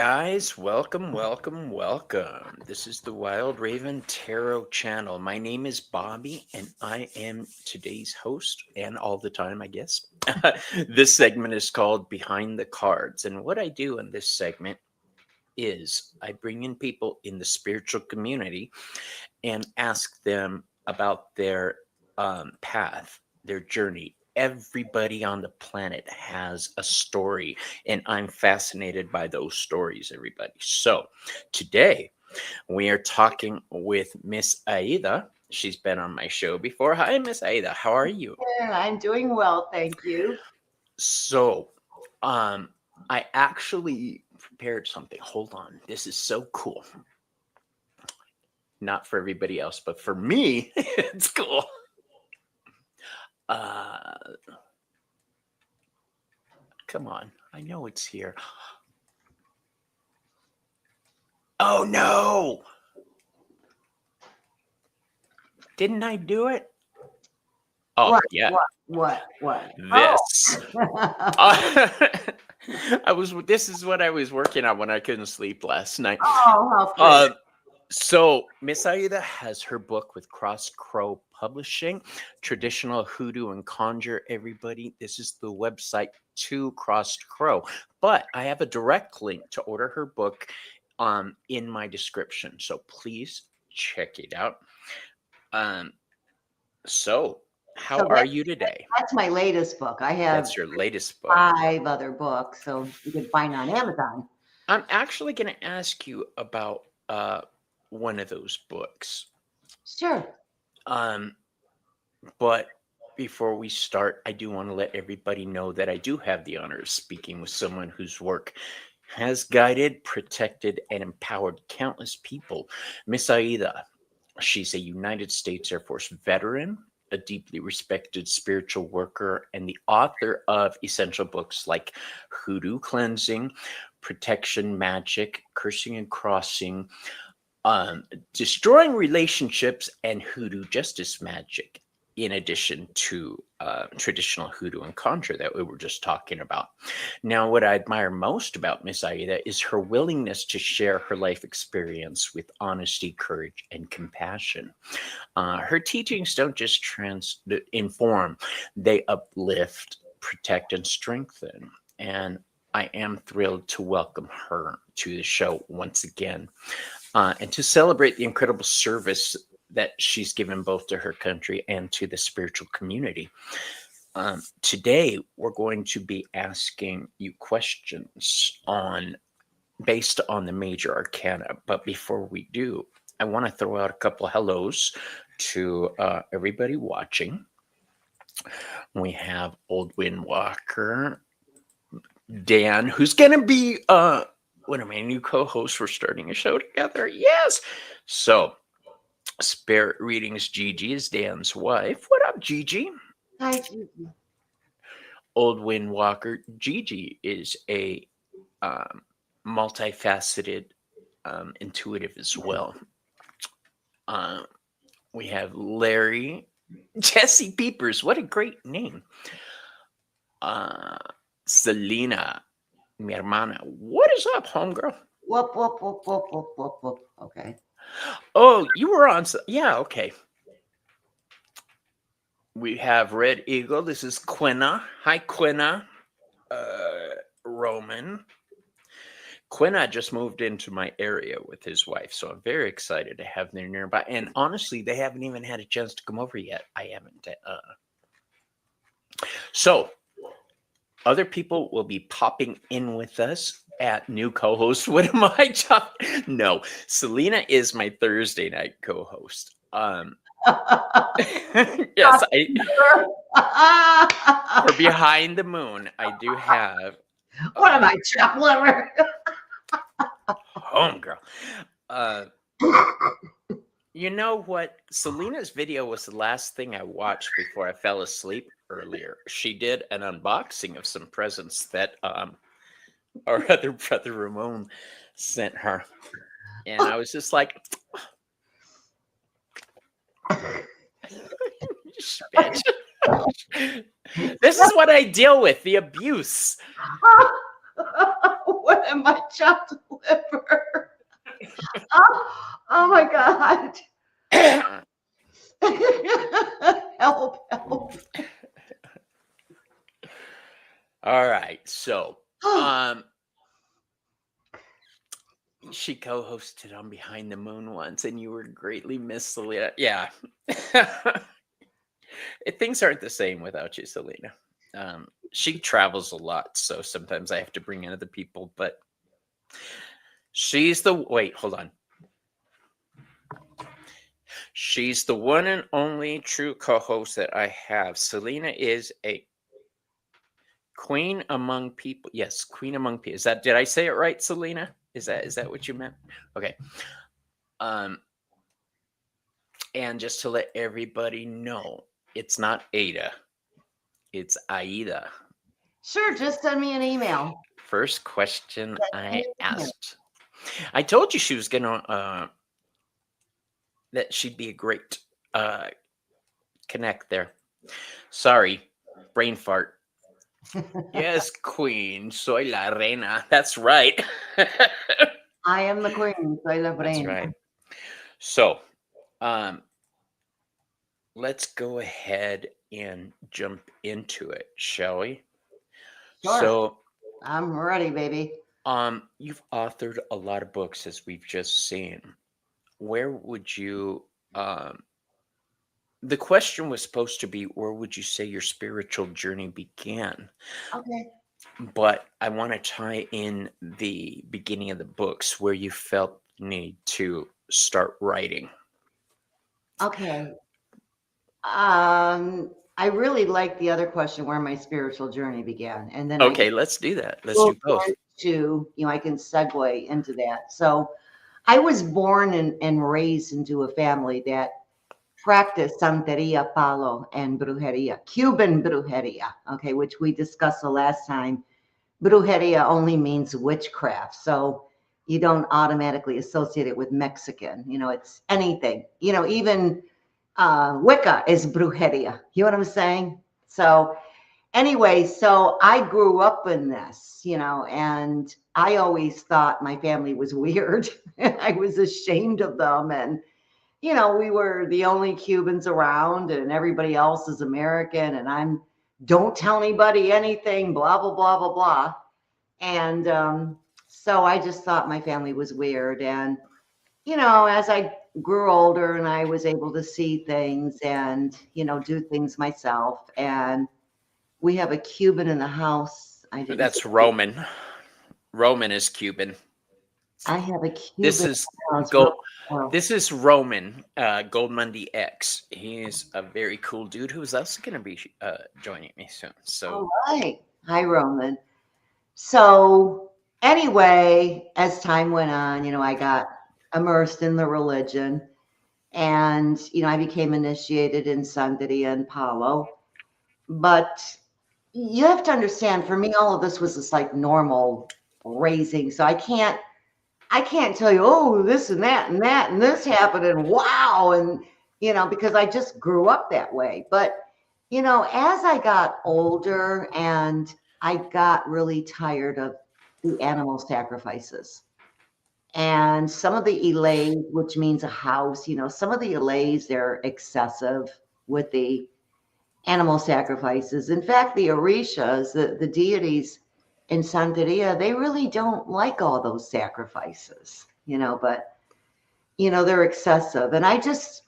guys, welcome, welcome, welcome. This is the Wild Raven Tarot channel. My name is Bobby and I am today's host and all the time, I guess. This segment is called Behind the Cards. And what I do in this segment is I bring in people in the spiritual community and ask them about their path, their journey. Everybody on the planet has a story, and I'm fascinated by those stories, everybody. So today we are talking with Miss Aida. She's been on my show before. Hi, Miss Aida. How are you? Yeah, I'm doing well, thank you. So, I actually prepared something. Hold on. This is so cool. Not for everybody else, but for me, it's cool. Uh, Come on. I know it's here. Oh no! Didn't I do it? Oh, What? yeah. What? This. Oh, This is what I was working on when I couldn't sleep last night. oh, how Uh, pretty. so Miss Aida has her book with Cross Crow Publishing, Traditional Hoodoo and Conjure. Everybody, this is the website to Cross Crow. But I have a direct link to order her book in my description. So please check it out. So how So are you today? that's my latest book. I have That's your latest book. 5 other books, so you can find on Amazon. I'm actually going to ask you about one of those books. Sure. But before we start, I do want to let everybody know that I do have the honor of speaking with someone whose work has guided, protected, and empowered countless people. Miss Aida, she's a United States Air Force veteran, a deeply respected spiritual worker, and the author of essential books like Hoodoo Cleansing, Protection Magic, Cursing and Crossing, Destroying Relationships, and Hoodoo Justice Magic, in addition to traditional Hoodoo and Conjure that we were just talking about. Now, what I admire most about Miss Aida is her willingness to share her life experience with honesty, courage, and compassion. Her teachings don't just inform, they uplift, protect, and strengthen. And I am thrilled to welcome her to the show once again and to celebrate the incredible service that she's given both to her country and to the spiritual community. Today, we're going to be asking you questions based on the major arcana. But before we do, I want to throw out a couple of hellos to everybody watching. We have Old Windwalker, Dan, who's going to be one of my new co-hosts. We're starting a show together. Yes. So, Spirit Readings Gigi is Dan's wife. What up, Gigi? Hi, Gigi. Old Windwalker. Gigi is a multifaceted intuitive as well. We have Larry. Jesse Peepers. What a great name. Selena, mi hermana. What is up, homegirl? Whoop. Okay. Oh, you were on. Yeah, okay. We have Red Eagle. This is Quina. Hi, Quina. Roman. Quina just moved into my area with his wife, so I'm very excited to have them nearby. And honestly, they haven't even had a chance to come over yet. I haven't. So, other people will be popping in with us at new co-host. What am I talking? No, Selena is my Thursday night co-host. Yes, for Behind the Moon, I do have. What am I, chopped liver? Homegirl. You know what? Selena's video was the last thing I watched before I fell asleep earlier. She did an unboxing of some presents that our other brother Ramon sent her. And I was just like, bitch. This is what I deal with, the abuse. What am I, chopped liver? Oh my God. Help, help. All right. So, um, she co-hosted on Behind the Moon once, and you were greatly missed, Selena. Yeah. Things aren't the same without you, Selena. She travels a lot, so sometimes I have to bring in other people, but she's the wait, hold on. She's the one and only true co-host that I have. Selena is a queen among people. Yes, queen among people. Is that did I say it right, Selena? Is that what you meant? Okay. Um, and just to let everybody know, it's not Ada, it's Aida. Sure, just send me an email. First question Send I me an email. asked. I told you she was gonna that she'd be a great uh connect there. Sorry, brain fart. Yes, queen, soy la reina. That's right. I am the queen. Soy la That's reina. right. So, um, let's go ahead and jump into it, shall we? Sure. So, I'm ready, baby. you've authored a lot of books, as we've just seen. Where would you, the question was supposed to be, where would you say your spiritual journey began? Okay. But I want to tie in the beginning of the books where you felt the need to start writing. Okay. I really like the other question where my spiritual journey began. And then I Okay, let's do that. Let's go do both. into, I can segue into that. So I was born and raised into a family that practiced Santeria, Palo, and Brujeria, Cuban Brujeria, okay, which we discussed the last time. Brujeria only means witchcraft. So you don't automatically associate it with Mexican. It's anything. Even Wicca is brujeria. You know what I'm saying? So anyway, so I grew up in this, and I always thought my family was weird. I was ashamed of them. And, we were the only Cubans around and everybody else is American. And don't tell anybody anything, blah, blah, blah, blah, blah. And so I just thought my family was weird. And, as I grew older and I was able to see things and, do things myself. And we have a Cuban in the house. I didn't say That's Roman. Roman is Cuban. I have a This Cuban in is the house. go. Well, This is Roman Goldmundy X. He's a very cool dude who's also going to be joining me soon. So all right. Hi, Roman. So anyway, as time went on, I got immersed in the religion and, I became initiated in Santeria and Palo. But you have to understand, for me, all of this was just like normal raising. So I can't tell you, oh, this and that and that and this happened and wow. And, because I just grew up that way. But, as I got older and I got really tired of the animal sacrifices and some of the elays, which means a house, some of the elays, they're excessive with the animal sacrifices. In fact, the Orishas, the deities in Santeria, they really don't like all those sacrifices, but they're excessive. And I just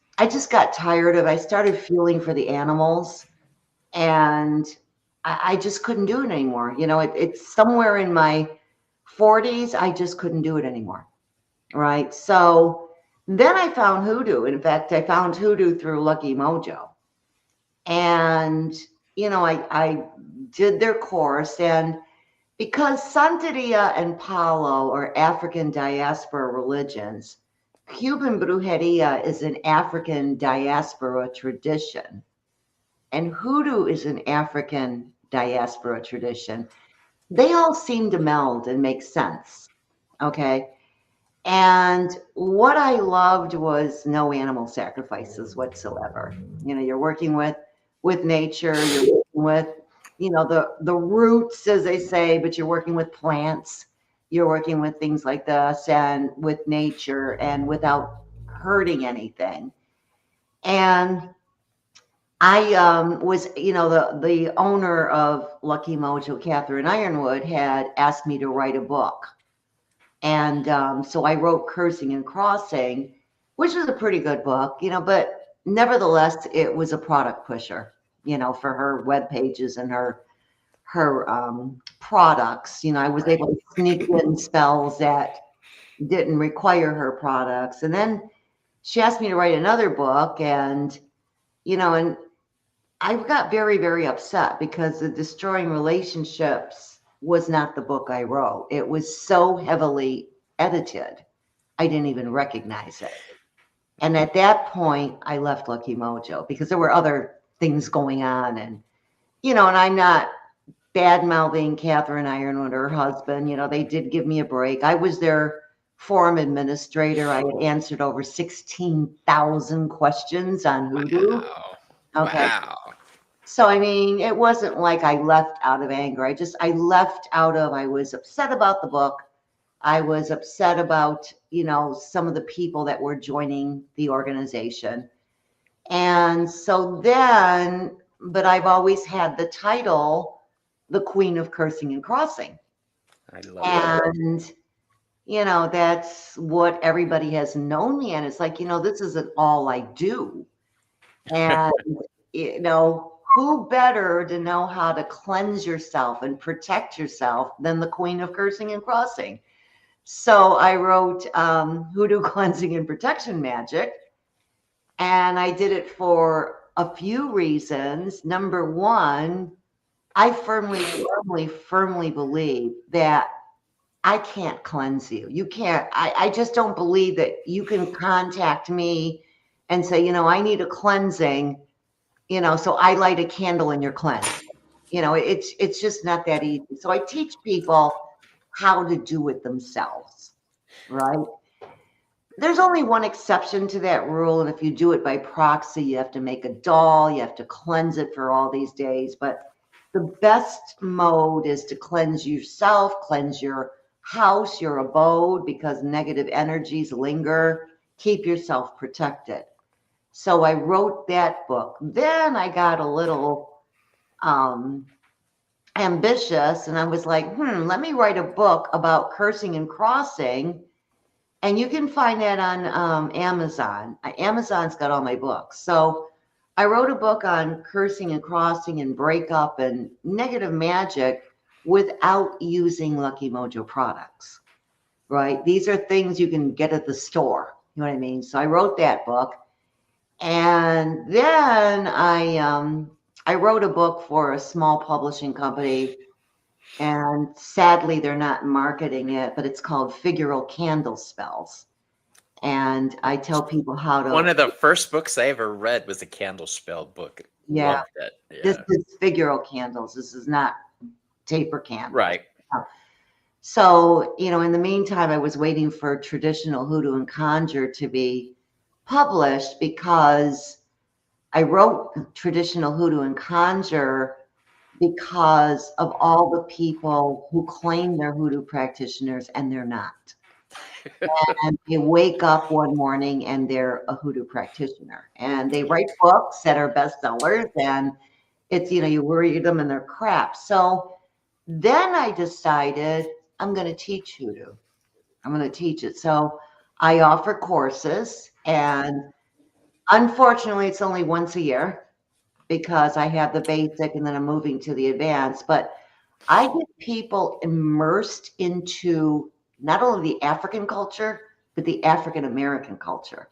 got tired of I started feeling for the animals and I just couldn't do it anymore. It's somewhere in my 40s, I just couldn't do it anymore. Right. So then I found hoodoo. In fact, I found hoodoo through Lucky Mojo. And, I did their course. And because Santeria and Palo are African diaspora religions, Cuban Brujeria is an African diaspora tradition. And hoodoo is an African diaspora tradition. They all seem to meld and make sense. Okay. And what I loved was no animal sacrifices whatsoever. You're working with nature, you're working with the roots, as they say, but you're working with plants, you're working with things like this and with nature and without hurting anything. And I was, the owner of Lucky Mojo, Catherine Ironwood, had asked me to write a book. And so I wrote Cursing and Crossing, which was a pretty good book, but nevertheless, it was a product pusher, for her web pages and her products. I was able to sneak in spells that didn't require her products. And then she asked me to write another book, and and I got very, very upset because the Destroying Relationships was not the book I wrote. It was so heavily edited, I didn't even recognize it. And at that point, I left Lucky Mojo because there were other things going on. And and I'm not bad mouthing Catherine Ironwood or her husband. They did give me a break. I was their forum administrator. I had answered over 16,000 questions on Hoodoo. Wow. Okay. Wow. So, I mean, it wasn't like I left out of anger. I left out of, I was upset about the book. I was upset about, some of the people that were joining the organization. And so then, but I've always had the title, the Queen of Cursing and Crossing. I love that. And, that's what everybody has known me. And it's like, this isn't all I do. And, who better to know how to cleanse yourself and protect yourself than the Queen of Cursing and Crossing? So I wrote Hoodoo Cleansing and Protection Magic, and I did it for a few reasons. Number one, I firmly believe that I can't cleanse you. You can't. I just don't believe that you can contact me and say, I need a cleansing, so I light a candle and you're cleansed. It's just not that easy. So I teach people how to do it themselves, right? There's only one exception to that rule. And if you do it by proxy, you have to make a doll, you have to cleanse it for all these days. But the best mode is to cleanse yourself, cleanse your house, your abode, because negative energies linger. Keep yourself protected. So I wrote that book. Then I got a little ambitious, and I was like, let me write a book about cursing and crossing. And you can find that on Amazon. Amazon's got all my books. So I wrote a book on cursing and crossing and breakup and negative magic without using Lucky Mojo products, right? These are things you can get at the store. You know what I mean? So I wrote that book. And then I wrote a book for a small publishing company, and sadly they're not marketing it, but it's called Figural Candle Spells. And I tell people how to. One of the first books I ever read was a candle spell book. Yeah. Loved it. Yeah. This is Figural Candles. This is not taper candles. Right. So, in the meantime, I was waiting for Traditional Hoodoo and Conjure to be published because I wrote Traditional Hoodoo and Conjure because of all the people who claim they're hoodoo practitioners and they're not. And they wake up one morning and they're a hoodoo practitioner, and they write books that are bestsellers, and it's, you read them and they're crap. So then I decided I'm going to teach hoodoo. I'm going to teach it. So I offer courses, and unfortunately it's only once a year because I have the basic and then I'm moving to the advanced. But I get people immersed into not only the African culture, but the African American culture.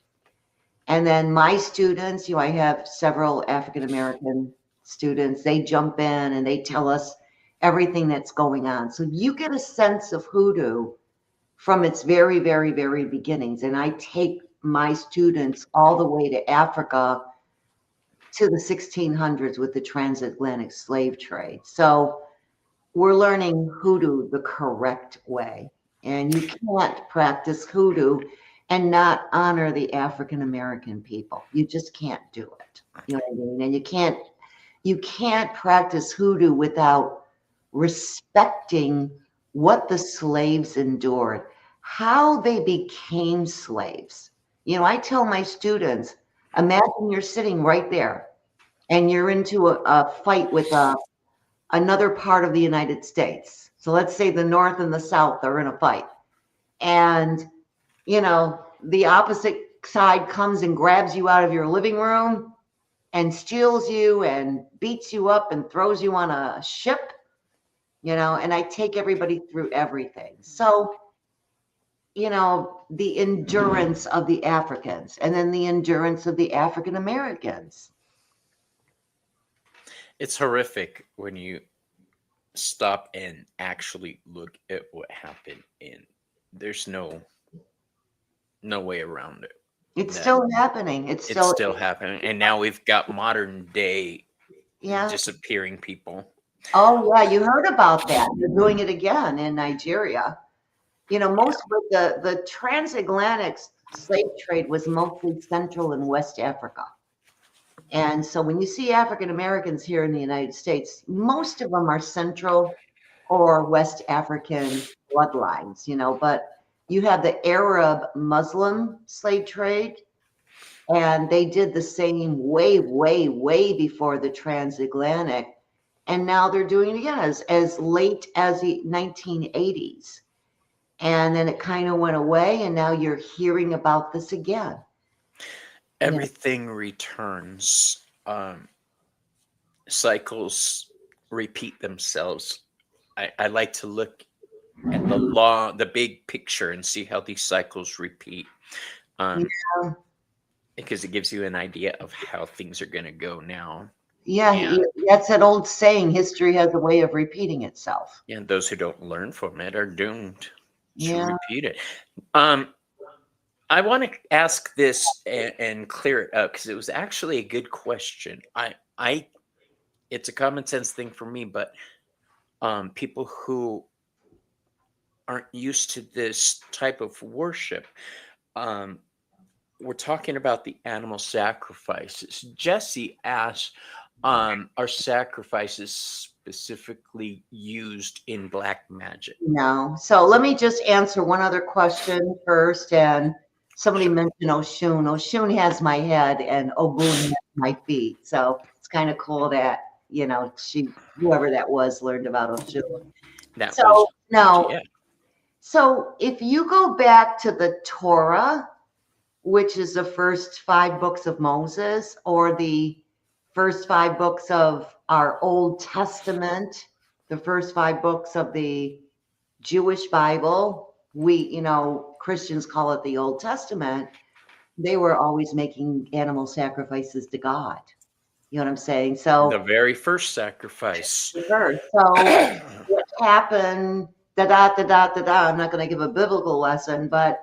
And then my students, I have several African American students, they jump in and they tell us everything that's going on. So you get a sense of hoodoo from its very, very, very beginnings. And I take my students all the way to Africa to the 1600s with the transatlantic slave trade. So we're learning hoodoo the correct way. And you can't practice hoodoo and not honor the African American people. You just can't do it. You know what I mean? And you can't you can't practice hoodoo without respecting what the slaves endured, how they became slaves. You know, I tell my students, imagine you're sitting right there and you're into a fight with another part of the United States. So let's say the North and the South are in a fight. And, you know, the opposite side comes and grabs you out of your living room and steals you and beats you up and throws you on a ship, you know, and I take everybody through everything. So, you know, the endurance of the Africans and then the endurance of the African Americans. It's horrific when you stop and actually look at what happened, and there's no way around it. It's That still happening. It's it's still, still happening, and now we've got modern day yeah. disappearing people. Oh, yeah, you heard about that. They're doing it again in Nigeria. You know, Yeah, most of the transatlantic slave trade was mostly Central and West Africa. And so when you see African Americans here in the United States, most of them are Central or West African bloodlines, you know, but you have the Arab Muslim slave trade, and they did the same way, way, way before the transatlantic. And now they're doing it again as late as the 1980s. And then it kind of went away, and now you're hearing about this again. You know, everything returns. Cycles repeat themselves. I like to look at the big picture, and see how these cycles repeat. Um, yeah, because it gives you an idea of how things are going to go now. yeah, And that's that old saying, history has a way of repeating itself. and those who don't learn from it are doomed to Yeah, repeat it. Um, I want to ask this and clear it up, because it was actually a good question. It's a common sense thing for me, but people who aren't used to this type of worship, um, we're talking about the animal sacrifices. Jesse asked, are sacrifices specifically used in black magic? no. So let me just answer one other question first. And somebody Sure. mentioned Oshun. Oshun has my head and Obun has my feet. So it's kind of cool that, you know, whoever that was, learned about Oshun. That was, So, no. yeah. So if you go back to the Torah, which is the first 5 books of Moses, or the first 5 books of our Old Testament, the first 5 books of the Jewish Bible, you know, Christians call it the Old Testament, they were always making animal sacrifices to God. You know what I'm saying? The So, very first sacrifice. sure. So what happened, da da da da da da, I'm not going to give a biblical lesson, but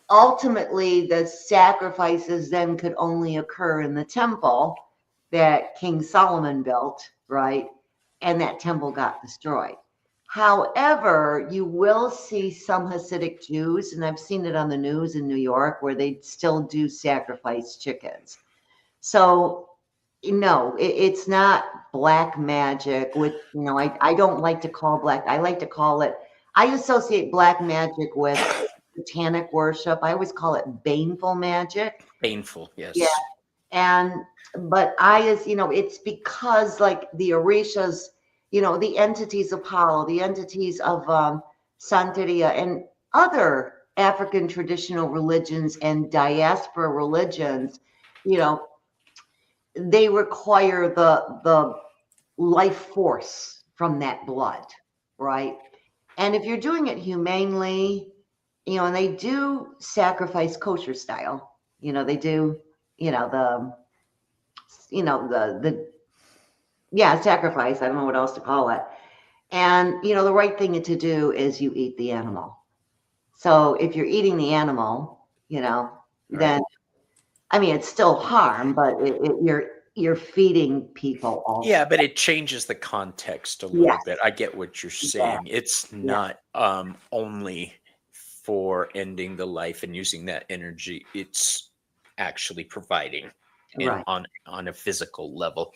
ultimately the sacrifices then could only occur in the temple that King Solomon built, right? And that temple got destroyed. However, you will see some Hasidic Jews, and I've seen it on the news in New York, where they still do sacrifice chickens. So, no, it's not black magic, which, you know, I don't like to call black, I like to call it, I associate black magic with satanic worship. I always call it baneful magic. Painful, Yeah. yes. And, but you know, it's because like the Orishas, you know, the entities of Apollo, the entities of Santeria and other African traditional religions and diaspora religions, you know, they require the life force from that blood, right? And if you're doing it humanely, you know, and they do sacrifice kosher style, you know, they do, you know, the yeah, sacrifice. I don't know what else to call it. And you know, the right thing to do is you eat the animal. So if you're eating the animal, you know, Right. then I mean, it's still harm, but you're feeding people Yeah, also. but it changes the context a little Yes. bit. I get what you're Yeah. saying. It's Yeah. not only for ending the life and using that energy. It's actually providing in Right. on a physical level.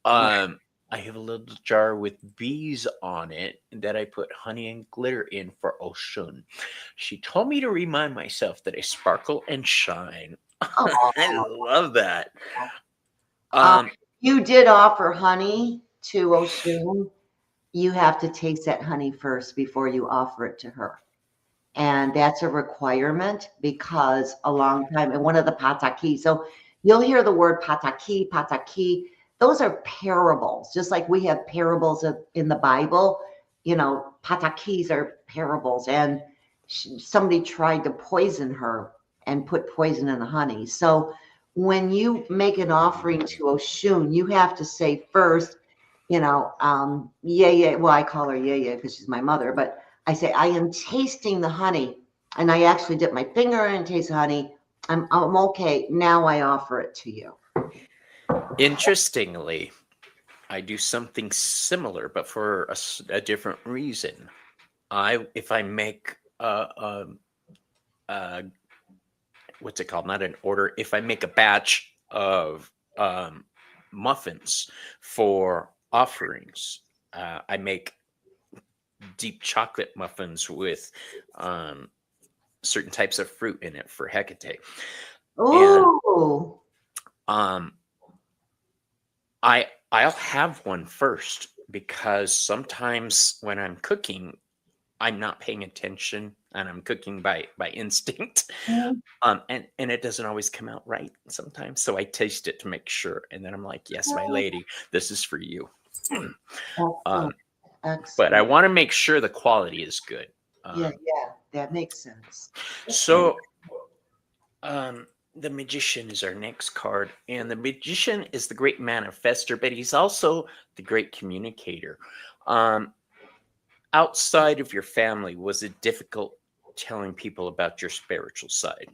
I have a little jar with bees on it that I put honey and glitter in for Oshun. She told me to remind myself that I sparkle and shine. I Oh, love that. um, Um, you did offer honey to Oshun. You have to taste that honey first before you offer it to her. And that's a requirement because a long time, and one of the pataki, so you'll hear the word pataki, pataki. Those are parables, just like we have parables in the Bible. Patakis are parables. And somebody tried to poison her and put poison in the honey. So when you make an offering to Oshun, you have to say first, yeah, yeah. Well, I call her yeah, yeah because she's my mother, but I say, I am tasting the honey. And I actually dip my finger in and taste the honey. I'm okay. Now I offer it to you. Interestingly, I do something similar, but for a different reason. If I make a what's it called? Not an order. If I make a batch of muffins for offerings, I make deep chocolate muffins with um, certain types of fruit in it for Hecate. And Ooh. um, I'll have one first because sometimes when I'm cooking, I'm not paying attention and I'm cooking by instinct. Mhm. And it doesn't always come out right sometimes. So I taste it to make sure. And then I'm like, yes, my lady, this is for you. Excellent. um, but I Excellent. want to make sure the quality is good. Yeah, yeah, that makes sense. Okay. So the magician is our next card. And the magician is the great manifester, but he's also the great communicator. Um, Outside of your family, was it difficult telling people about your spiritual side?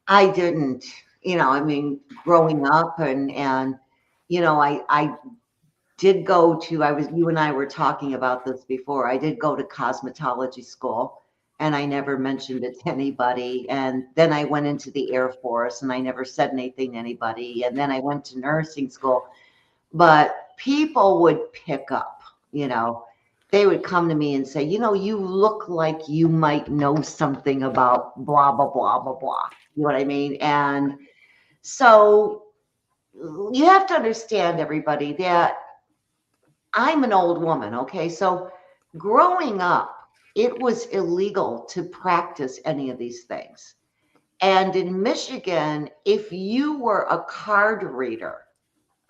I didn't, I mean, growing up and I did go to, you and I were talking about this before. I did go to cosmetology school and I never mentioned it to anybody. And then I went into the Air Force and I never said anything to anybody. And then I went to nursing school, but people would pick up, they would come to me and say, you look like you might know something about blah, blah, blah, blah, blah. You know what I mean? And so you have to understand, everybody, that I'm an old woman, okay? So growing up, it was illegal to practice any of these things. And in Michigan, if you were a card reader,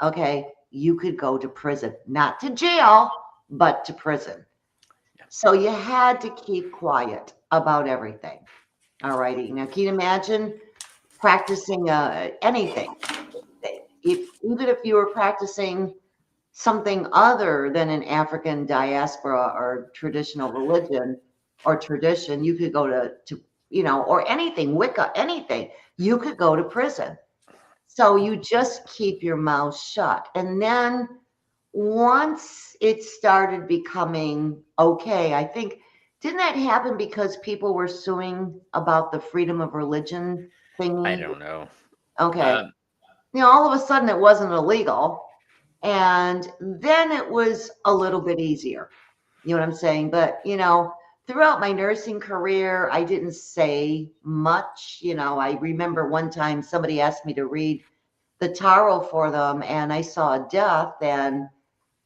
okay, you could go to prison, not to jail, but to prison. So you had to keep quiet about everything. All righty. Now, can you imagine practicing anything? Even if you were practicing something other than an African diaspora or traditional religion or tradition, you could go to or anything, Wicca, anything, you could go to prison. So you just keep your mouth shut. And then once it started becoming okay, I think, didn't that happen because people were suing about the freedom of religion I thingy? don't know. Okay. Um, All of a sudden it wasn't illegal. And then it was a little bit easier. You know what I'm saying? But, throughout my nursing career, I didn't say much. I remember one time somebody asked me to read the tarot for them, and I saw a death and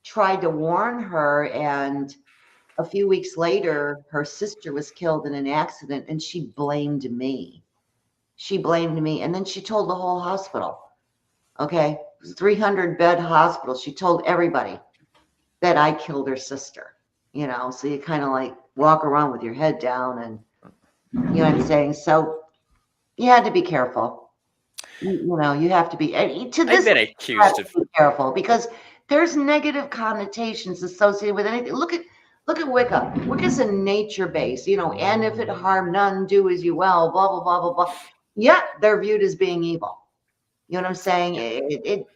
tried to warn her. And a few weeks later, her sister was killed in an accident, and she blamed me. She blamed me. And then she told the whole hospital. Okay. It was a 300-bed hospital. She told everybody that I killed her sister. So you kind of like walk around with your head down and you know what I'm saying? So you had to be careful. You have to be, and to I've this, been you have accused to of. be careful because there's negative connotations associated with anything. Look at Wicca. Wicca's a nature base, and if it harm none, do as you will, blah, blah, blah, blah, blah. Yeah, they're viewed as being evil. You know what I'm saying? Yeah, It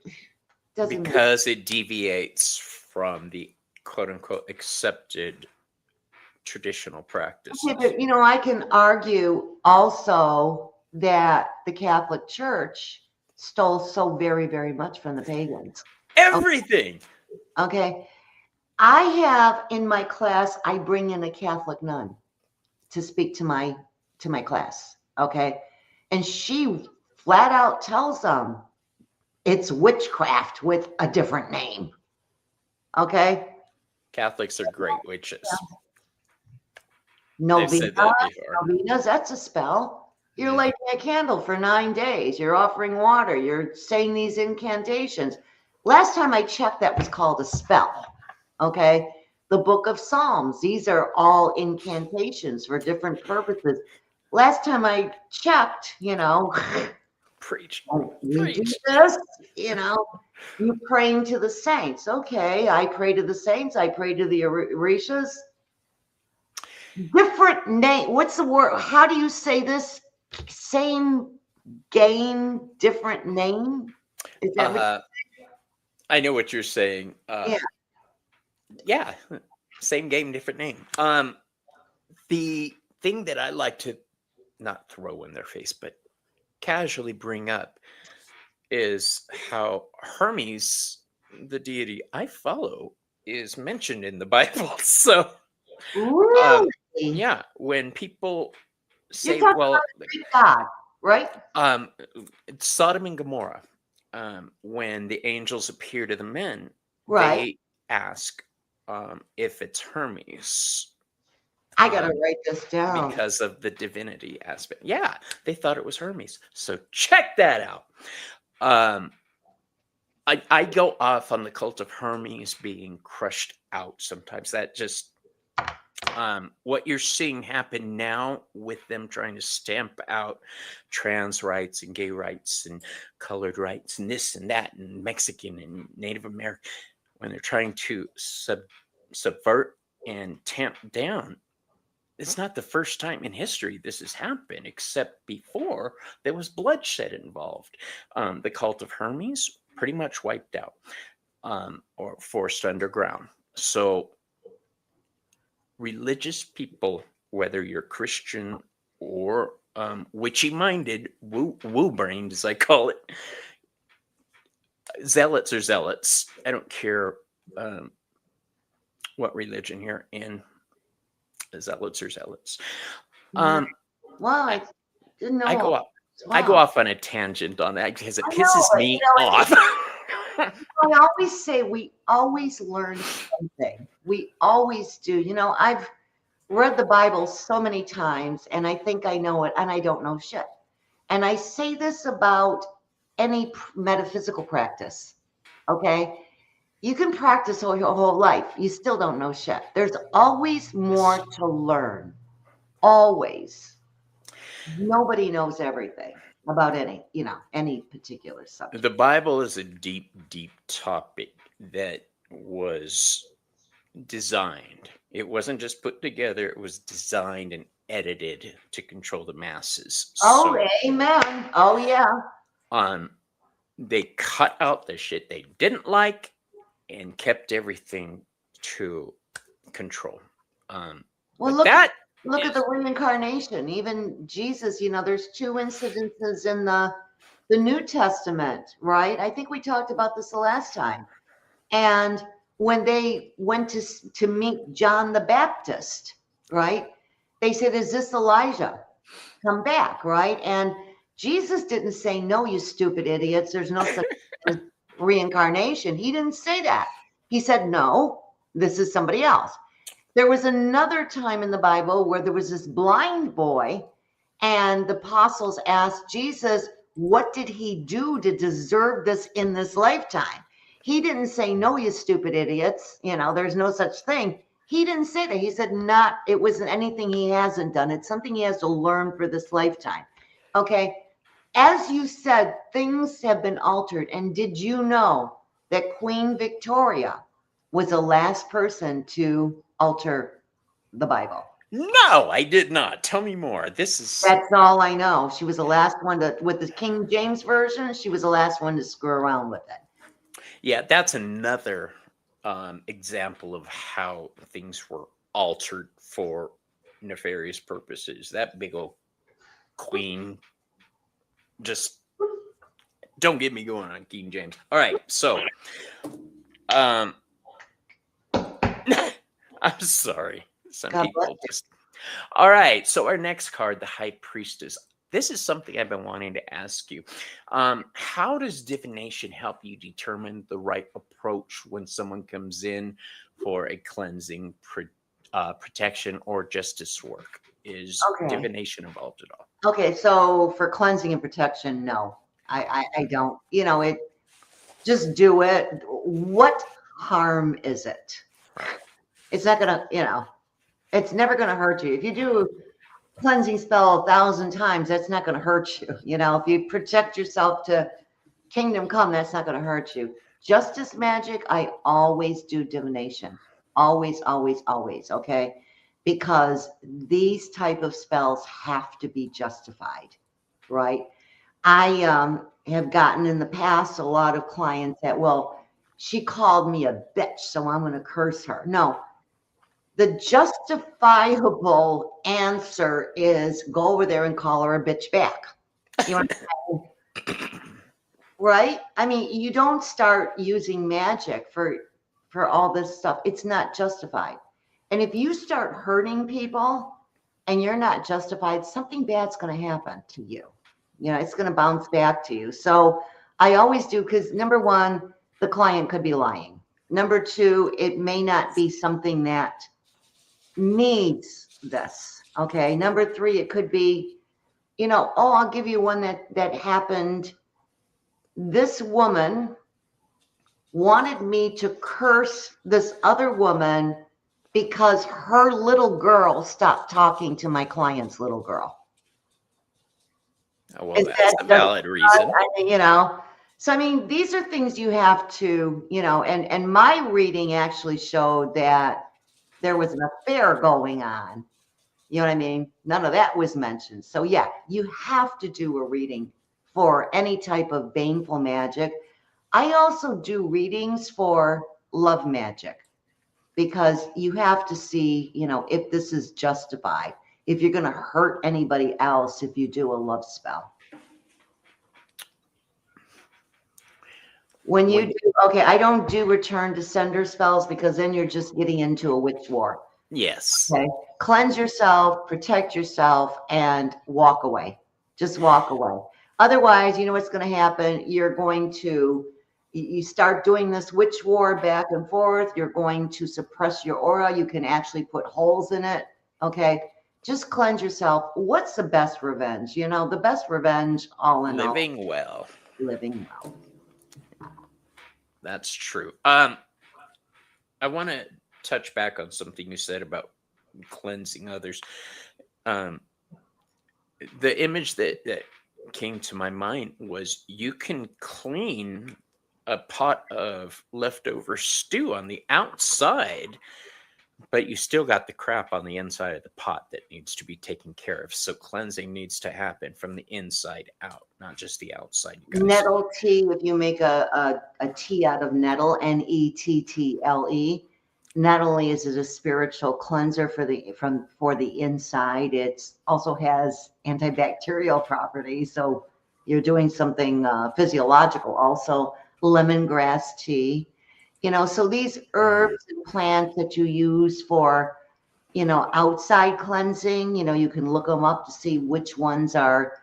doesn't make because it deviates from the quote unquote accepted traditional Yeah, practices. but I can argue also that the Catholic Church stole so very, very much from the pagans. Okay, Everything. Okay. I have in my class, I bring in a Catholic nun to speak to my class. Okay. And she flat out tells them it's witchcraft with a different name. Okay. Catholics are great witches. They've Novena, said that before. novenas, that's a spell. You're Mm. lighting a candle for 9 days. You're offering water. You're saying these incantations. Last time I checked, that was called a spell. Okay. The book of Psalms, these are all incantations for different purposes. Last time I checked, Preach. we do Preach. this, you praying to the saints. Okay. I pray to the saints. I pray to the Orishas. Different name. What's the word? How do you say this? Same game, different name? Is that what? Uh, I know what you're saying. Yeah. Yeah, same game, different name. The thing that I like to not throw in their face, but casually bring up is how Hermes, the deity I follow, is mentioned in the Bible. So, um, Really? yeah, when people You're say, talking well, about a Greek god, right? um, it's Sodom and Gomorrah, when the angels appear to the men, Right. they ask if it's Hermes. I got to Um, write this down. because of the divinity aspect. Yeah, they thought it was Hermes. So check that out. Um, I go off on the cult of Hermes being crushed out sometimes. That just what you're seeing happen now with them trying to stamp out trans rights and gay rights and colored rights and this and that and Mexican and Native American when they're trying to subvert and tamp down. It's not the first time in history this has happened, except before there was bloodshed involved. The cult of Hermes pretty much wiped out or forced underground. So, religious people, whether you're Christian or witchy minded, woo brained, as I call it, zealots are zealots. I don't care um, what religion you're in, zealots are zealots. Yeah. Um, Well, I, I didn't I know go all off. as I go well. off on a tangent on that because it I know, pisses but me off. I always say we always learn something. We always do. I've read the Bible so many times and I think I know it and I don't know shit. And I say this about any metaphysical practice. Okay. You can practice all your whole life. You still don't know shit. There's always more to learn. Always. Nobody knows everything about any particular The subject. Bible is a deep, deep topic that was designed. It wasn't just put together, it was designed and edited to control the masses. Oh, So amen. Oh, yeah. um they cut out the shit they didn't like and kept everything to control. Well, But that look at the is reincarnation. Even Jesus, there's two incidences in the New Testament, right? I think we talked about this the last time. And when they went to meet John the Baptist, right? They said, "Is this Elijah? Come back," right? And Jesus didn't say, "No, you stupid idiots. There's no such as reincarnation." He didn't say that. He said, "No, this is somebody else." There was another time in the Bible where there was this blind boy, and the apostles asked Jesus, "What did he do to deserve this in this lifetime?" He didn't say, "No, you stupid idiots. There's no such thing." He didn't say that. He said, "Not, it wasn't anything he hasn't done. It's something he has to learn for this lifetime." Okay. As you said, things have been altered. And did you know that Queen Victoria was the last person to alter the Bible? no, I did not. Tell me more. This is That's all I know. She was the last one with the King James version, she was the last one to screw around with it. yeah, that's another example of how things were altered for nefarious purposes. That big old queen just don't get me going on King James. All right, so I'm sorry. Some God bless people just. All right. So our next card, the High Priestess. This is something I've been wanting to ask you. How does divination help you determine the right approach when someone comes in for a cleansing, protection, or justice work? Is you. Okay. divination involved at all? Okay. So for cleansing and protection, no, I don't. You know, it just do it. What harm is it? Right. It's not gonna, you know, it's never gonna hurt you. If you do cleansing spell 1,000 times, that's not gonna hurt you. You know, if you protect yourself to kingdom come, that's not gonna hurt you. Justice magic, I always do divination. Always, always, always. Okay. Because these type of spells have to be justified, right? I have gotten in the past a lot of clients that, well, she called me a bitch, so I'm going to curse her. No, the justifiable answer is go over there and call her a bitch back. You know, right? I mean, you don't start using magic for all this stuff. It's not justified. And if you start hurting people and you're not justified, something bad's going to happen to you. You know, it's going to bounce back to you. So I always do, because number one, the client could be lying. Number two, it may not be something that needs this. Okay. Number three, it could be, you know, oh, I'll give you one that happened. This woman wanted me to curse this other woman because her little girl stopped talking to my client's little girl. Oh, well, Is that's that a just, valid reason. I mean, you know, so I mean, these are things you have to, you know, and my reading actually showed that there was an affair going on. You know what I mean? None of that was mentioned. So yeah, you have to do a reading for any type of baneful magic. I also do readings for love magic because you have to see, you know, if this is justified, if you're going to hurt anybody else if you do a love spell. When you When do, okay, I don't do return to sender spells because then you're just getting into a witch war. yes, Okay. Cleanse yourself, protect yourself, and walk away. Just walk away. Otherwise, you know what's going to happen? You're going to, you start doing this witch war back and forth. You're going to suppress your aura. You can actually put holes in it. Okay. Just cleanse yourself. What's the best revenge? You know, the best revenge, all in all, living well. living well. That's true. I want to touch back on something you said about cleansing others. Um, the image that came to my mind was you can clean a pot of leftover stew on the outside, but you still got the crap on the inside of the pot that needs to be taken care of. So cleansing needs to happen from the inside out, not just the outside, you guys. Nettle tea, if you make a tea out of nettle, Nettle, not only is it a spiritual cleanser for the inside, it also has antibacterial properties. So you're doing something physiological. Also, lemongrass tea, you know. So these herbs and plants that you use for, you know, outside cleansing, you know, you can look them up to see which ones are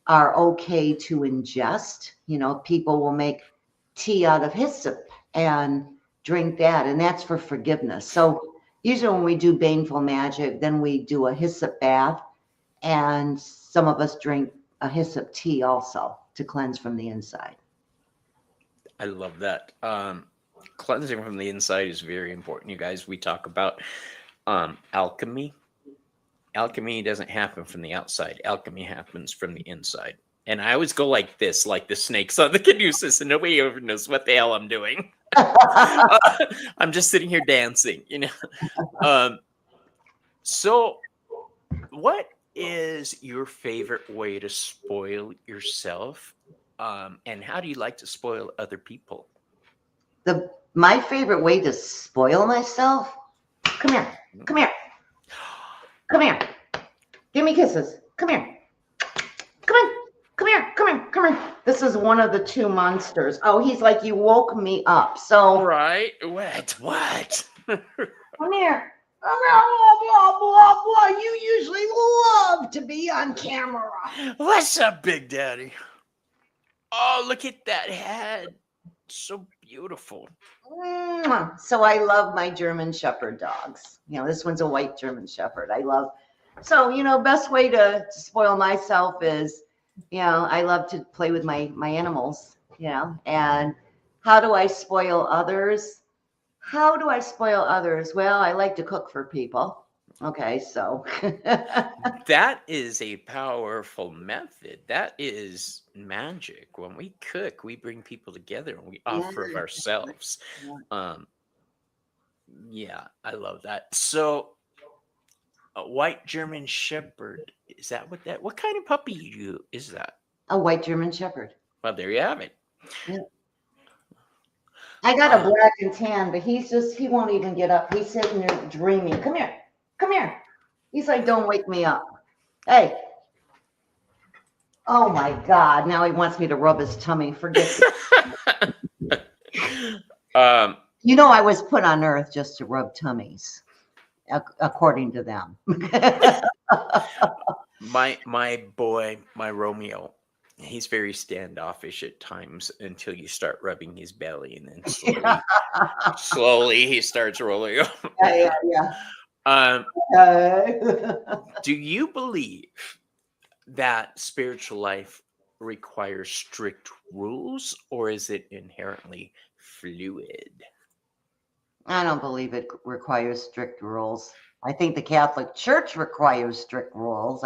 okay to ingest. You know, people will make tea out of hyssop and drink that, and that's for forgiveness. So usually when we do baneful magic, then we do a hyssop bath, and some of us drink a hyssop tea also to cleanse from the inside. I love that. Cleansing from the inside is very important, you guys. We talk about alchemy. Alchemy doesn't happen from the outside. Alchemy happens from the inside. And I always go like this, like the snakes on the caduceus, and nobody ever knows what the hell I'm doing. I'm just sitting here dancing, you know. Um, so, what is your favorite way to spoil yourself? And how do you like to spoil other people? My favorite way to spoil myself. Come here. Come here. Come here. Give me kisses. Come here. Come on. Come here. Come here. Come here. This is one of the two monsters. Oh, he's like, you woke me up. So Right? What? come here. Blah, blah, blah, blah. You usually love to be on camera. What's up, Big Daddy? Oh, look at that head. So beautiful. Mwah. So I love my German Shepherd dogs. This one's a white German Shepherd. I love. So, best way to spoil myself is, I love to play with my animals, and how do I spoil others? How do I spoil others? Well, I like to cook for people. Okay, so That is a powerful method. That is magic. When we cook, we bring people together and we yeah, offer of ourselves. yeah. Um, yeah, I love that. So, a white German Shepherd, is that what kind of puppy is that? A white German Shepherd. Well, there you have it. Yeah. I got a Uh, black and tan, but he won't even get up. He's sitting there dreaming. Come here. Come here. He's like, don't wake me up. Hey. Oh my God. Now he wants me to rub his tummy. Forget it. um, I was put on earth just to rub tummies, according to them. my boy, my Romeo, he's very standoffish at times until you start rubbing his belly, and then slowly he starts rolling over. Yeah, yeah. Um, Uh, do you believe that spiritual life requires strict rules, or is it inherently fluid? I don't believe it requires strict rules. I think the Catholic Church requires strict rules.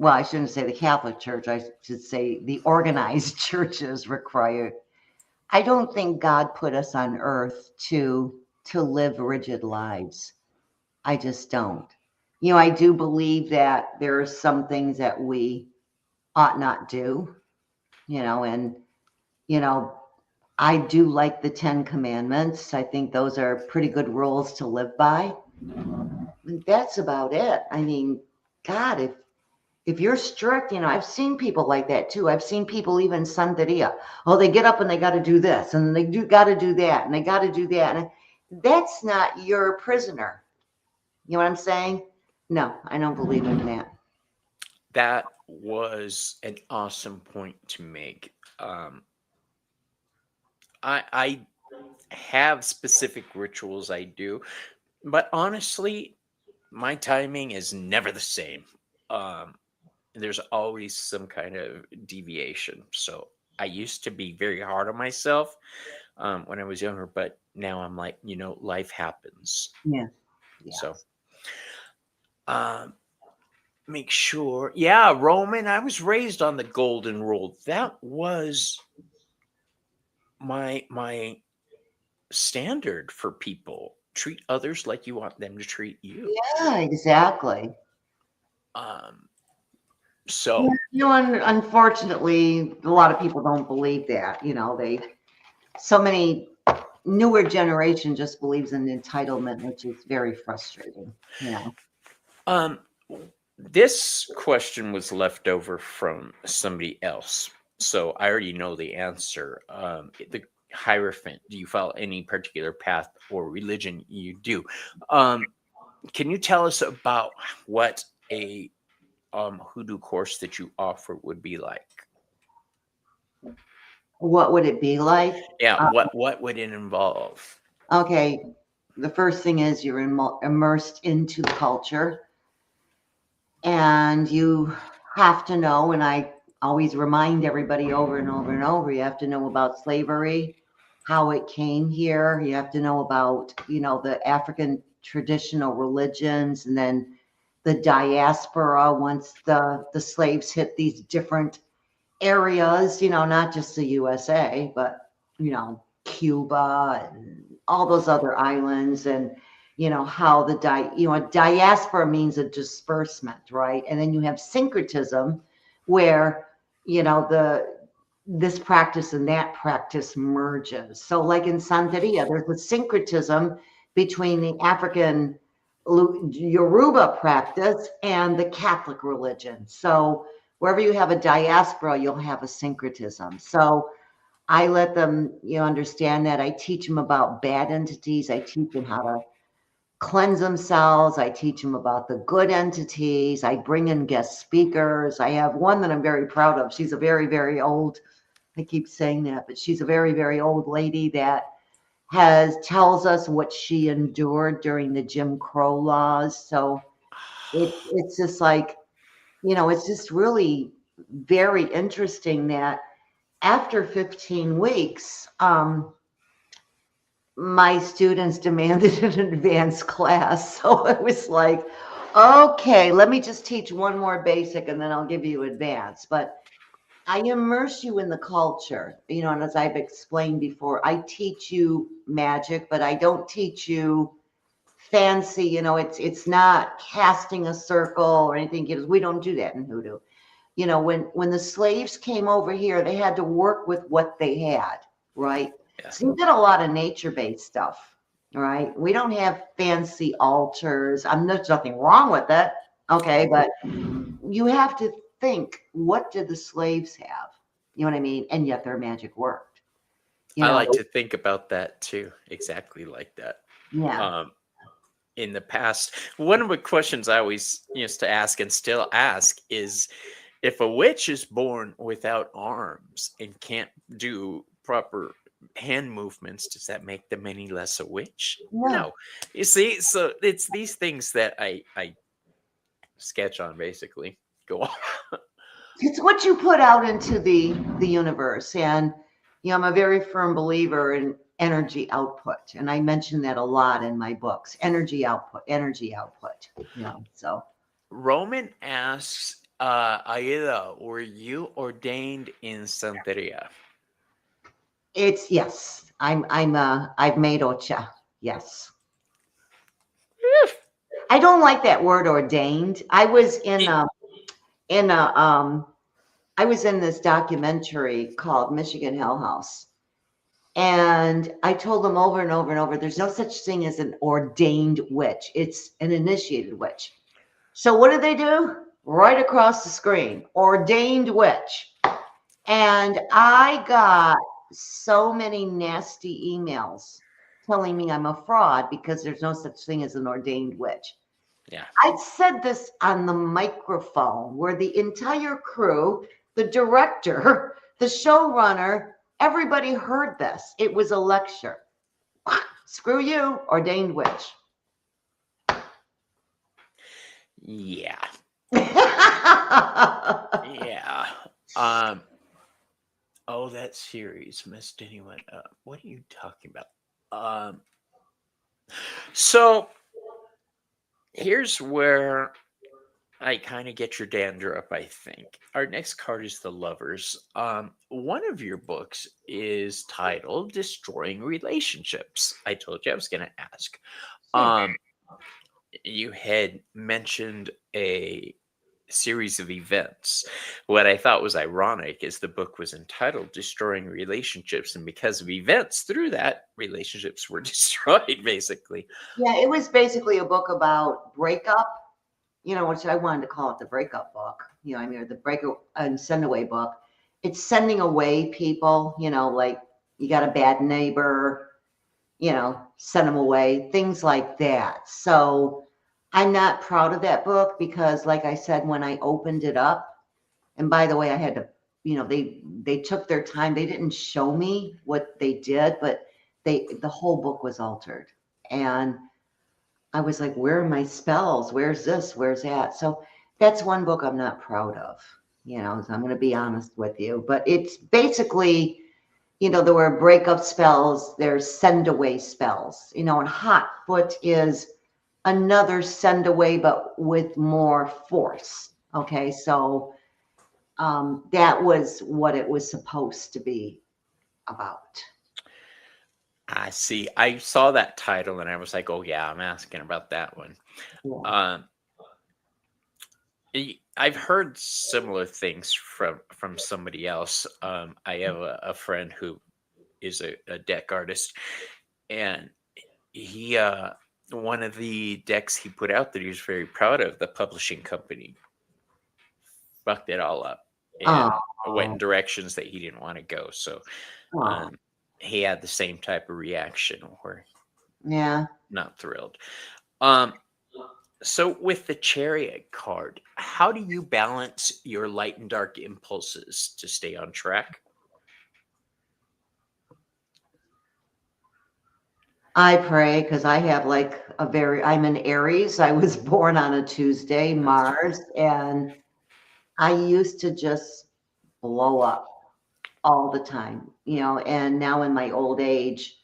Well, I shouldn't say the Catholic Church. I should say the organized churches require. I don't think God put us on earth to live rigid lives. I just don't. I do believe that there are some things that we ought not do, and you know, I do like the 10 Commandments. I think those are pretty good rules to live by. That's about it. I mean, God, if you're strict, I've seen people like that too. I've seen people even Santeria. Oh, they get up and they got to do this, and they got to do that, and they got to do that. And that's not your prisoner. You know what I'm saying? No, I don't believe in that. That was an awesome point to make. I have specific rituals I do, but honestly, my timing is never the same. Um, there's always some kind of deviation. So I used to be very hard on myself when I was younger, but now I'm like, life happens. Yeah. Yeah. So um, make sure. Yeah, Roman, I was raised on the golden rule. That was my standard for people. Treat others like you want them to treat you. Yeah, exactly. Um, so Unfortunately, a lot of people don't believe that. So many newer generation just believes in entitlement, which is very frustrating. This question was left over from somebody else, so I already know the answer. The Hierophant, do you follow any particular path or religion you do? Can you tell us about what a hoodoo course that you offer would be like? What would it be like? Yeah, what would it involve? Okay, the first thing is you're immersed into the culture, and you have to know, and I always remind everybody over and over and over, you have to know about slavery, how it came here. You have to know about, the African traditional religions, and then the diaspora once the slaves hit these different areas, not just the USA, but, Cuba and all those other islands, and how diaspora means a disbursement, right? And then you have syncretism, where this practice and that practice merges. So like in Santeria, there's a syncretism between the African Yoruba practice and the Catholic religion. So wherever you have a diaspora, you'll have a syncretism. So I let them, understand that. I teach them about bad entities. I teach them how to cleanse themselves. I teach them about the good entities. I bring in guest speakers. I have one that I'm very proud of. She's a very, very old, I keep saying that, but she's a very, very old lady that tells us what she endured during the Jim Crow laws. So it's just like, it's just really very interesting that after 15 weeks, my students demanded an advanced class. So it was like, okay, let me just teach one more basic and then I'll give you advanced. But I immerse you in the culture, and as I've explained before, I teach you magic, but I don't teach you fancy, it's not casting a circle or anything, because we don't do that in hoodoo. When the slaves came over here, they had to work with what they had, right? Yeah. So you did a lot of nature-based stuff, right? We don't have fancy altars. There's nothing wrong with it, okay, but you have to think, what did the slaves have? You know what I mean? And yet their magic worked. I like to think about that too, exactly like that. Yeah. In the past, one of the questions I always used to ask and still ask is, if a witch is born without arms and can't do proper hand movements, does that make them any less a witch? No. No. You see, so it's these things that I sketch on, basically. Go on. It's what you put out into the universe. And I'm a very firm believer in energy output. And I mention that a lot in my books. Energy output, energy output. So Roman asks, Aida, were you ordained in Santeria? it's yes. I've made Ocha. Yes. I don't like that word ordained. I was in a I was in this documentary called Michigan Hell House. And I told them over and over and over, there's no such thing as an ordained witch. It's an initiated witch. So what did they do? Right across the screen, ordained witch. And I got so many nasty emails telling me I'm a fraud because there's no such thing as an ordained witch. Yeah. I said this on the microphone where the entire crew, the director, the showrunner, everybody heard this. It was a lecture. Screw you, ordained witch. Yeah. Yeah. Yeah. Oh, that series missed anyone. What are you talking about? So here's where I kind of get your dander up, I think. Our next card is the Lovers. One of your books is titled Destroying Relationships. I told you I was going to ask. You had mentioned a series of events. What I thought was ironic is the book was entitled Destroying Relationships, and because of events through that, relationships were destroyed, basically. Yeah, it was basically a book about breakup, which I wanted to call it the breakup book, or the breakup and send away book. It's sending away people, like you got a bad neighbor, send them away, things like that. So I'm not proud of that book because, like I said, when I opened it up, and by the way, I had to, they took their time. They didn't show me what they did, but the whole book was altered. And I was like, where are my spells? Where's this? Where's that? So that's one book I'm not proud of, so I'm going to be honest with you. But it's basically, there were breakup spells, there's send away spells, and hot foot is another send away, but with more force. Okay. So that was what it was supposed to be about. I see. I saw that title and I was like, oh, yeah, I'm asking about that one. Yeah. I've heard similar things from somebody else. I have a friend who is a deck artist, and he one of the decks he put out that he was very proud of, the publishing company fucked it all up and went in directions that he didn't want to go. So he had the same type of reaction where Yeah. not thrilled. Um, so with the chariot card, how do you balance your light and dark impulses to stay on track? I pray because I have like I'm an Aries. I was born on a Tuesday, That's Mars, and I used to just blow up all the time, and now in my old age,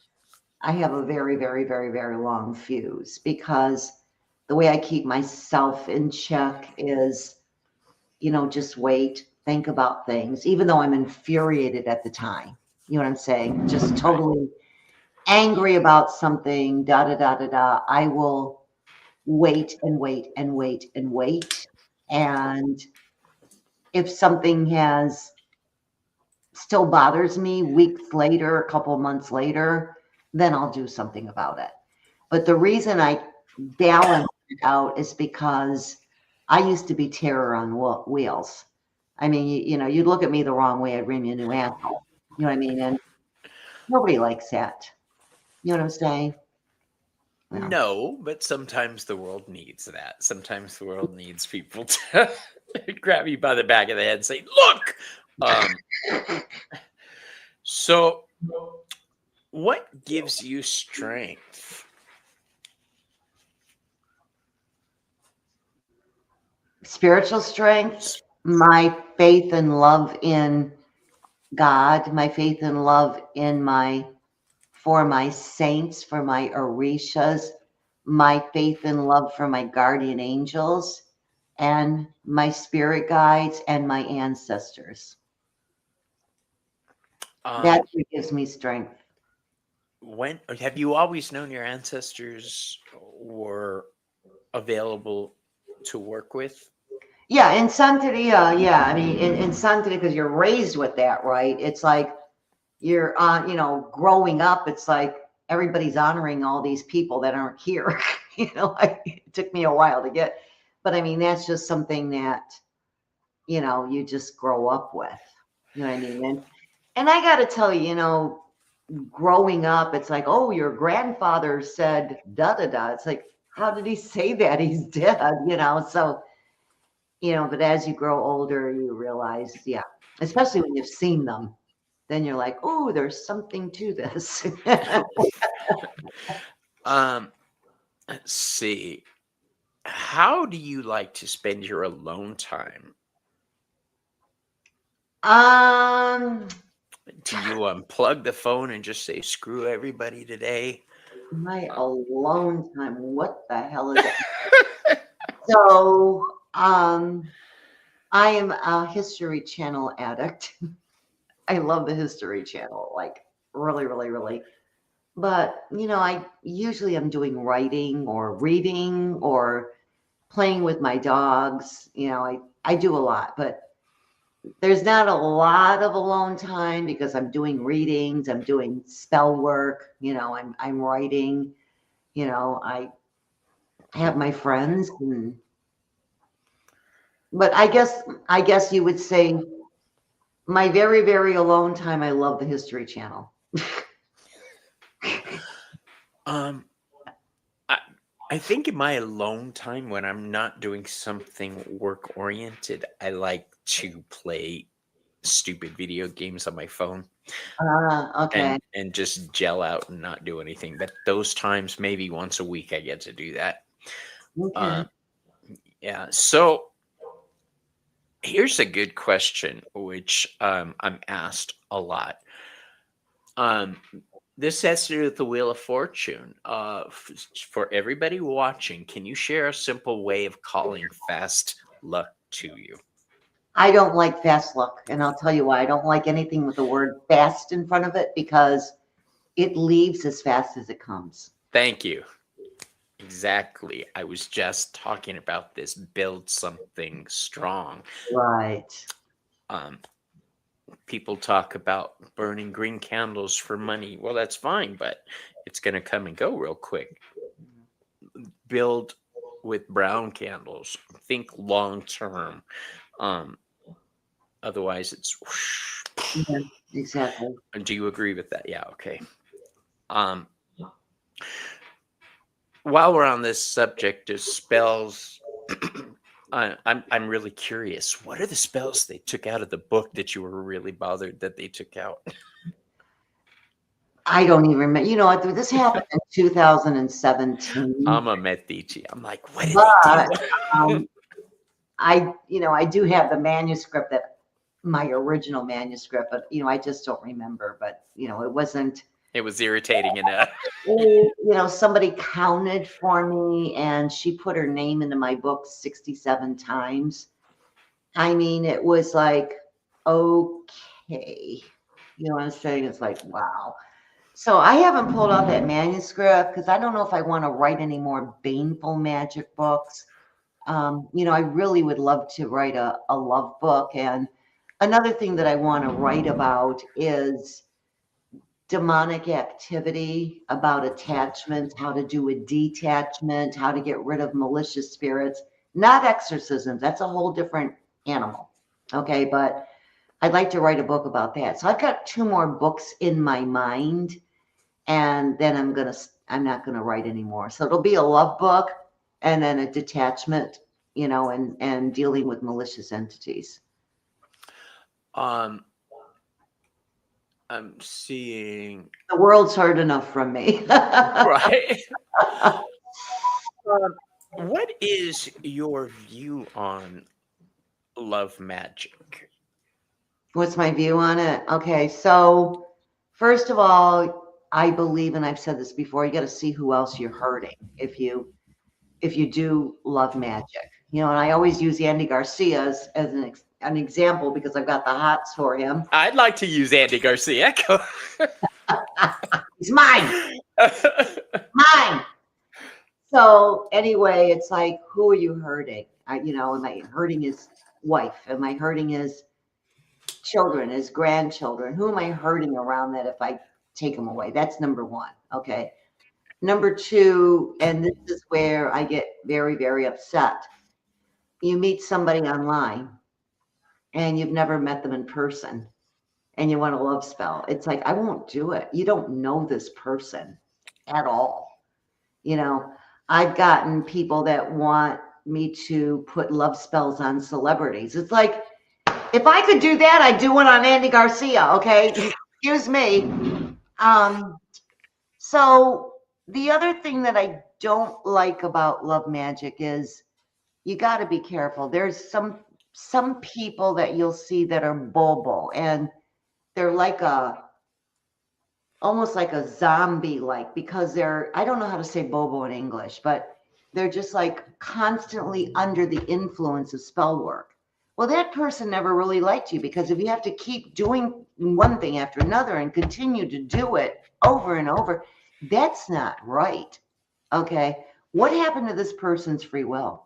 I have a very, very, very, very long fuse because the way I keep myself in check is, just wait, think about things, even though I'm infuriated at the time. You know what I'm saying? Just right. totally angry about something, da da da da da. I will wait and wait and wait and wait. And if something has still bothers me weeks later, a couple months later, then I'll do something about it. But the reason I balance it out is because I used to be terror on wheels. I mean, you'd look at me the wrong way, I'd ring you a new asshole. You know what I mean? And nobody likes that. You know what I'm saying? Well, No, but sometimes the world needs that. Sometimes the world needs people to grab you by the back of the head and say, "Look." Um, so, what gives you strength? spiritual strength, my faith and love in God, my faith and love in for my saints, for my orishas, my faith and love for my guardian angels, and my spirit guides and my ancestors. Um, That's what gives me strength. when have you always known your ancestors were available to work with? Yeah, in Santeria, yeah. I mean, in Santeria, because you're raised with that, right? It's like you're on, growing up, it's like everybody's honoring all these people that aren't here. Like it took me a while to get, but I mean, that's just something that, you just grow up with. You know what I mean? And I got to tell you, growing up, it's like, oh, your grandfather said da da da. It's like, how did he say that? He's dead, So, but as you grow older, you realize, yeah, especially when you've seen them, then you're like, oh, there's something to this. Um, let's see. How do you like to spend your alone time? um, Do you unplug the phone and just say screw everybody today? my Uh, alone time. What the hell is that? So, I am a History Channel addict. I love the History Channel, like really, really, really. But, I usually am doing writing or reading or playing with my dogs. I do a lot, but there's not a lot of alone time because I'm doing readings, I'm doing spell work, I'm writing, I have my friends but I guess you would say my very, very alone time, I love the History Channel. um, I, I think in my alone time when I'm not doing something work oriented, I like to play stupid video games on my phone Okay. and just gel out and not do anything. But those times, maybe once a week, I get to do that. Okay. Um, yeah. So here's a good question, which I'm asked a lot. Um, this has to do with the Wheel of Fortune. For everybody watching, can you share a simple way of calling fast luck to you? I don't like fast luck, and I'll tell you why. I don't like anything with the word fast in front of it because it leaves as fast as it comes. Thank you. Exactly. I was just talking about this. Build something strong. Right. Um, People talk about burning green candles for money. Well, that's fine, but it's going to come and go real quick. Build with brown candles. Think long term. Um, Otherwise, it's. Whoosh. Yeah, exactly. Do you agree with that? Yeah. Okay. Um, While we're on this subject of spells, I'm really curious. What are the spells they took out of the book that you were really bothered that they took out? I don't even remember. You know what? This happened in 2017, I'm a Medici. I'm like, what did they do? but um, I do have the manuscript, that my original manuscript, but I just don't remember. But it wasn't. It was irritating enough. Somebody counted for me, and she put her name into my book 67 times. I mean, it was like, okay, you know what I'm saying? It's like, wow. So I haven't pulled out that manuscript because I don't know if I want to write any more baneful magic books. I really would love to write a love book. And another thing that I want to write about is demonic activity, about attachment, how to do a detachment, how to get rid of malicious spirits, not exorcisms. That's a whole different animal. Okay. But I'd like to write a book about that. So I've got two more books in my mind, and then I'm not gonna write anymore. So it'll be a love book and then a detachment, and dealing with malicious entities. Um, I'm seeing The world's heard enough from me. right. What is your view on love magic? What's my view on it? Okay, so first of all, I believe, and I've said this before, you got to see who else you're hurting if you do love magic. And I always use Andy Garcia as an example because I've got the hots for him. I'd like to use Andy Garcia. He's mine, mine. So anyway, it's like, who are you hurting? Am I hurting his wife? Am I hurting his children, his grandchildren? Who am I hurting around that if I take them away? That's number one. Okay. Number two, and this is where I get very, very upset. You meet somebody online and you've never met them in person and you want a love spell. It's like, I won't do it. You don't know this person at all. I've gotten people that want me to put love spells on celebrities. It's like, if I could do that, I'd do it on Andy Garcia. Okay. Excuse me. So the other thing that I don't like about love magic is you got to be careful. There's some people that you'll see that are bobo, and they're like almost like a zombie, like, because I don't know how to say bobo in English, but they're just like constantly under the influence of spell work. Well, that person never really liked you, because if you have to keep doing one thing after another and continue to do it over and over, that's not right. Okay. What happened to this person's free will?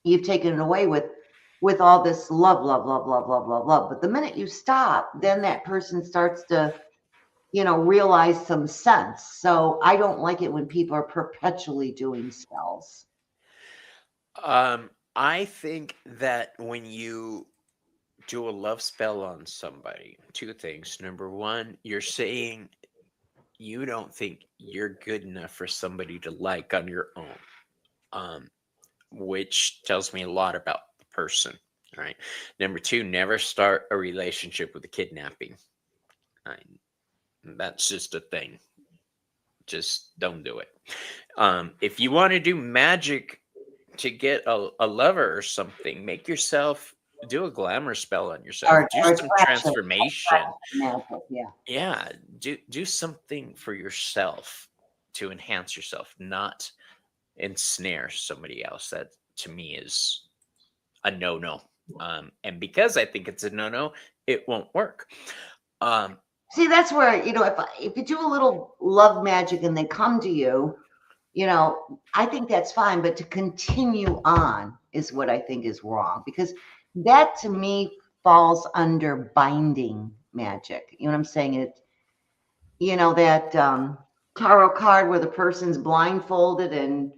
You've taken it away with all this love, love, love, love, love, love, love. But the minute you stop, then that person starts to realize some sense. So I don't like it when people are perpetually doing spells. I think that when you do a love spell on somebody, two things. Number one, you're saying you don't think you're good enough for somebody to like on your own, which tells me a lot about the person. All right. Number two, never start a relationship with a kidnapping. Right? That's just a thing. Just don't do it. If you want to do magic to get a lover or something, make yourself do a glamour spell on yourself. Do Or some attraction, transformation. magic, yeah. Yeah, do something for yourself to enhance yourself, not ensnare somebody else. That to me is a no-no. And because I think it's a no-no, it won't work. See, that's where, if you do a little love magic and they come to you, I think that's fine. But to continue on is what I think is wrong, because that to me falls under binding magic. You know what I'm saying? That tarot card where the person's blindfolded and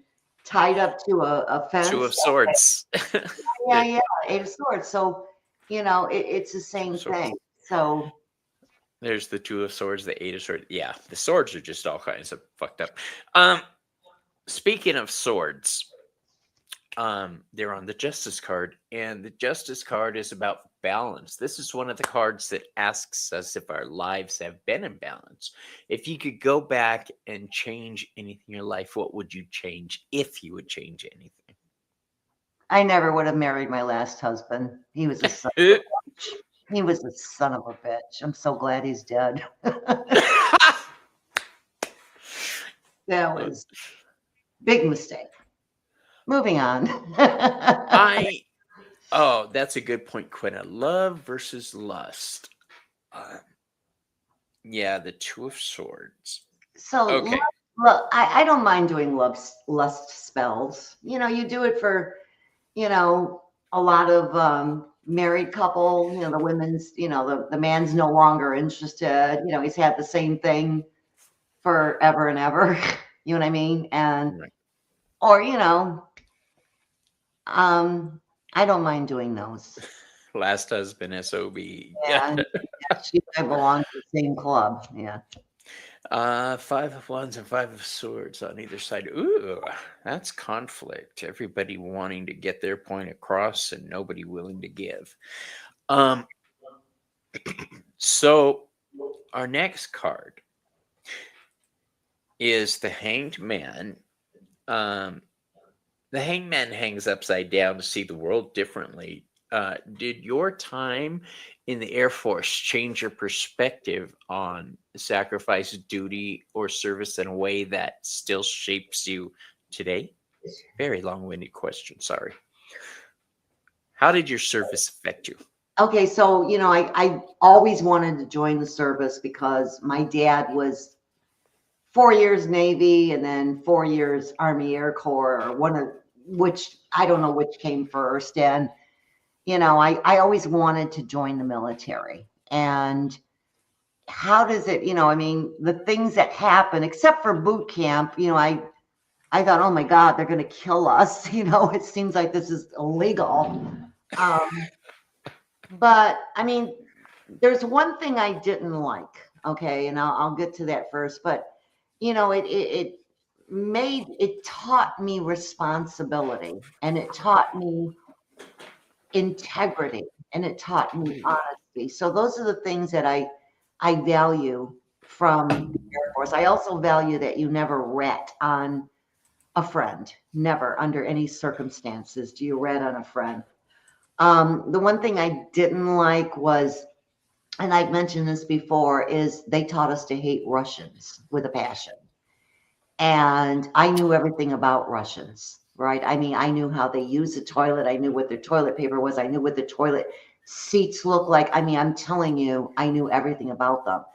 tied up to a Two fence. of Swords. Yeah, yeah, Eight of Swords. So, it's the same Swords. thing. So, There's the Two of Swords, the Eight of Swords. Yeah, the swords are just all kinds of fucked up. Speaking of swords, they're on the justice card, and the justice card is about balance. This is one of the cards that asks us if our lives have been in balance. If you could go back and change anything in your life, what would you change if you would change anything? I never would have married my last husband. He was a son of a bitch. He was a son of a bitch. I'm so glad he's dead. That was big mistake. Moving on. I oh, that's a good point, Quinn. Love versus lust. Uh, yeah, the Two of Swords. So Okay, I don't mind doing lust spells. You do it for, a lot of married couple, the women's, the man's no longer interested. He's had the same thing forever and ever. You know what I mean? And, right. or, um, I don't mind doing those. Last husband, SOB. Yeah. And yeah, she and I belong to the same club. Yeah. Five of Wands and Five of Swords on either side. Ooh, that's conflict. Everybody wanting to get their point across and nobody willing to give. Um, so our next card is the Hanged Man. Um, the Hanged Man hangs upside down to see the world differently. Did your time in the Air Force change your perspective on sacrifice, duty, or service in a way that still shapes you today? Very long winded question. Sorry. How did your service affect you? Okay, so I always wanted to join the service because my dad was 4 years Navy and then 4 years Army Air Corps, or one of which I don't know which came first. And I always wanted to join the military. And how does it, I mean, the things that happen, except for boot camp, I thought, oh my God, they're going to kill us. It seems like this is illegal. Um, but I mean, there's one thing I didn't like. Okay, and I'll get to that first. But it taught me responsibility, and it taught me integrity, and it taught me honesty. So those are the things that I value from the Air Force. I also value that you never rat on a friend. Never, under any circumstances, do you rat on a friend. The one thing I didn't like was, and I've mentioned this before, is they taught us to hate Russians with a passion. And I knew everything about Russians, right? I mean, I knew how they use the toilet. I knew what their toilet paper was. I knew what the toilet seats looked like. I mean, I'm telling you, I knew everything about them.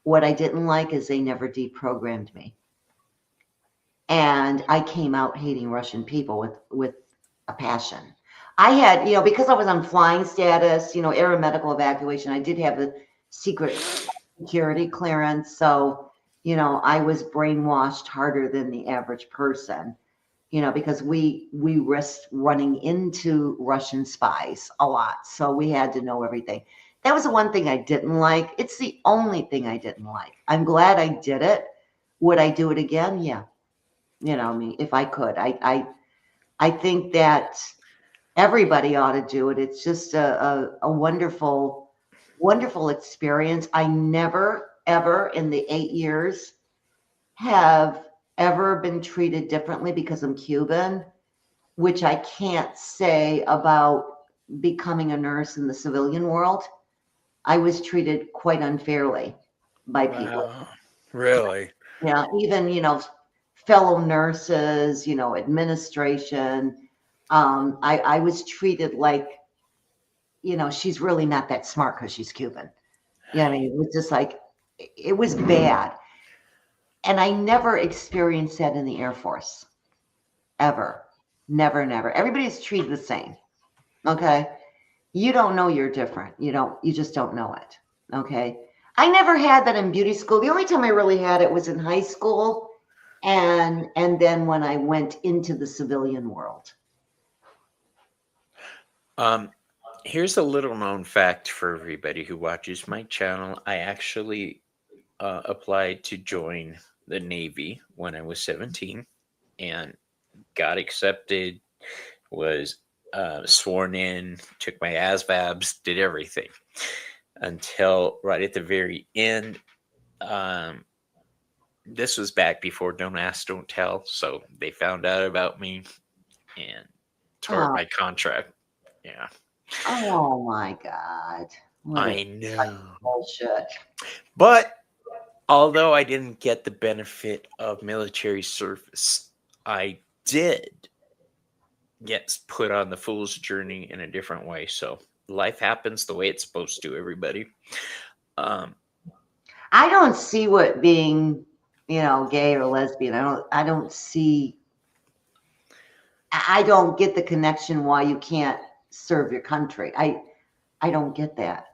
What I didn't like is they never deprogrammed me. And I came out hating Russian people with a passion. I had, because I was on flying status, aeromedical evacuation, I did have the secret security clearance. So, I was brainwashed harder than the average person, because we risked running into Russian spies a lot. So we had to know everything. That was the one thing I didn't like. It's the only thing I didn't like. I'm glad I did it. Would I do it again? Yeah. I mean, if I could, I think that everybody ought to do it. It's just a wonderful, wonderful experience. I never, ever in the 8 years have ever been treated differently because I'm Cuban, which I can't say about becoming a nurse in the civilian world. I was treated quite unfairly by people. Wow. Really? Yeah, even, fellow nurses, administration. I was treated like, she's really not that smart because she's Cuban. Yeah, I mean, it was just like, it was bad. And I never experienced that in the Air Force, ever. Never, never. Everybody's treated the same. Okay. You don't know you're different. You just don't know it. Okay. I never had that in beauty school. The only time I really had it was in high school, and then when I went into the civilian world. Um, Here's a little known fact for everybody who watches my channel. I actually applied to join the Navy when I was 17. and got accepted, was sworn in, took my ASVABs, did everything until right at the very end. Um, this was back before Don't Ask, Don't Tell. So they found out about me and tore up Oh, my contract. Yeah, oh my God. What a I know. bullshit. But although I didn't get the benefit of military service, I did get put on the fool's journey in a different way. So life happens the way it's supposed to, everybody. Um, I don't see what being, gay or lesbian. I don't see. I don't get the connection why you can't serve your country. I don't get that.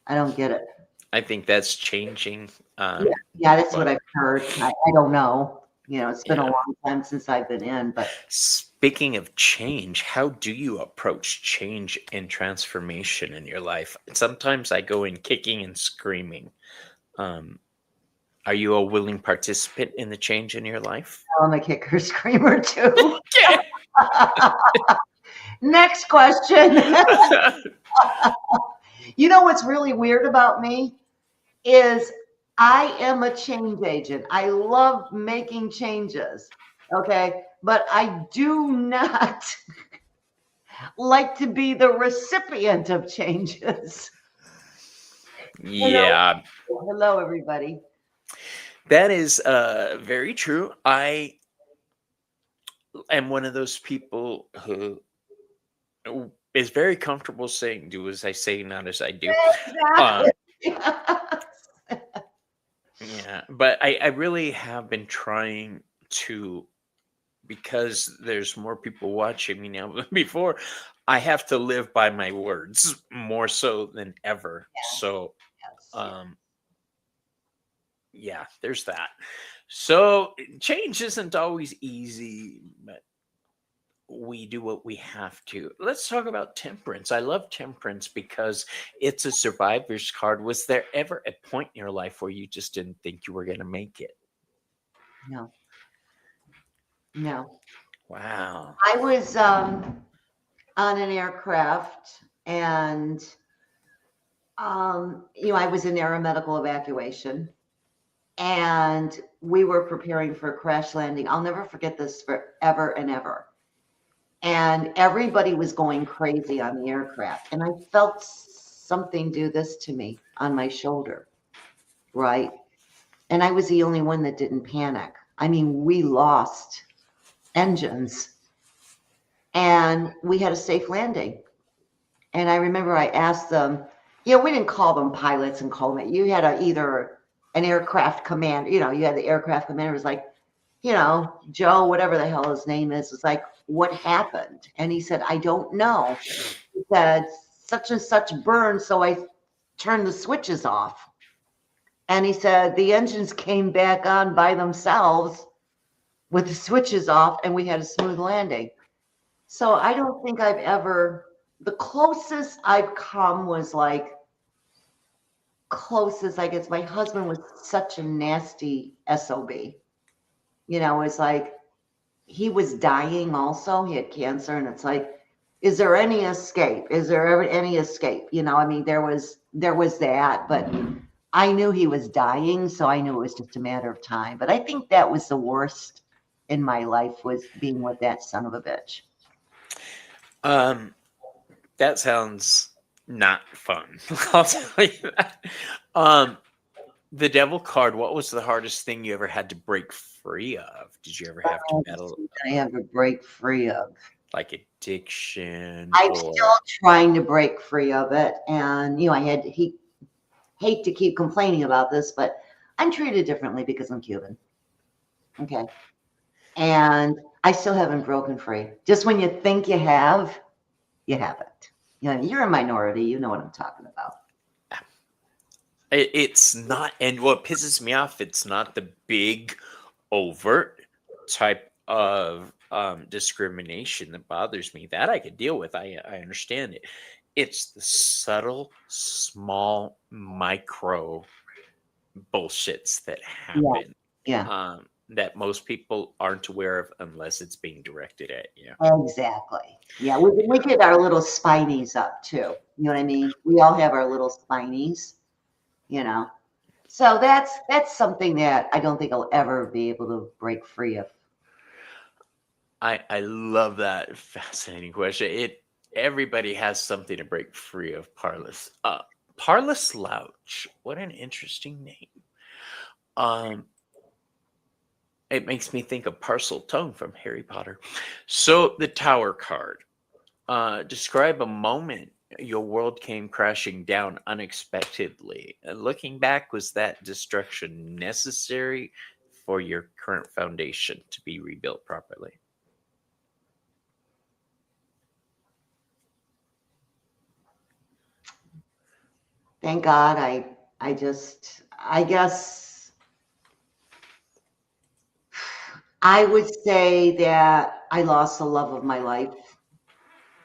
I don't get it. I think that's changing. Yeah, yeah, that's what But I've heard. I don't know. It's been a yeah. long time since I've been in, but Speaking of change, how do you approach change and transformation in your life? Sometimes I go in kicking and screaming. Um, are you a willing participant in the change in your life? I'm a kicker screamer too. Okay. Next question. You know what's really weird about me is I am a change agent. I love making changes. Okay. But I do not like to be the recipient of changes. Hello. Yeah, Hello, everybody. that is very true. I am one of those people who is very comfortable saying, do as I say, not as I do. Exactly. Um, yeah, but I really have been trying to, because there's more people watching me now than before, I have to live by my words more so than ever. So, Yes, yes. um, yeah, there's that. So, change isn't always easy, but we do what we have to. Let's talk about temperance. I love temperance because it's a survivor's card. Was there ever a point in your life where you just didn't think you were going to make it? No, no. Wow. I was on an aircraft and, I was in aeromedical evacuation and we were preparing for a crash landing. I'll never forget this forever and ever. And everybody was going crazy on the aircraft. And I felt something do this to me on my shoulder, right? And I was the only one that didn't panic. I mean, we lost engines and we had a safe landing. And I remember I asked them, we didn't call them pilots and call them, you had either an aircraft commander, you had the aircraft commander was like, Joe, whatever the hell his name is, was like, what happened? And he said, I don't know. He said, such and such burned, so I turned the switches off. And he said, the engines came back on by themselves with the switches off, and we had a smooth landing. So I don't think I've ever, the closest I've come was like, closest, I guess, my husband was such a nasty SOB. It's like, he was dying also. He had cancer, and it's like, is there any escape? Is there ever any escape? I mean, there was that, but I knew he was dying, so I knew it was just a matter of time. But I think that was the worst in my life, was being with that son of a bitch. Um, that sounds not fun. I'll tell you that. Um, the devil card, what was the hardest thing you ever had to break free of? Did you ever have to battle I have to break free of. like addiction I'm or still trying to break free of it, and he hate to keep complaining about this, but I'm treated differently because I'm Cuban. Okay. And I still haven't broken free. Just when you think you haven't. You're a minority. You know what I'm talking about. it's not, and what pisses me off, it's not the big overt type of discrimination that bothers me. That I could deal with. I understand it. It's the subtle, small, micro bullshits that Yeah. happen. Yeah. Um, that most people aren't aware of unless it's being directed at you. Exactly. Yeah, we get our little spinies up too. You know what I mean? We all have our little spinies, you know. So that's something that I don't think I'll ever be able to break free of. I love that fascinating question. Everybody has something to break free of. Parlor Slouch. What an interesting name. Um, it makes me think of Parcel Tongue from Harry Potter. So the Tower card. Describe a moment your world came crashing down unexpectedly. Looking back, was that destruction necessary for your current foundation to be rebuilt properly? Thank God I guess I would say that I lost the love of my life,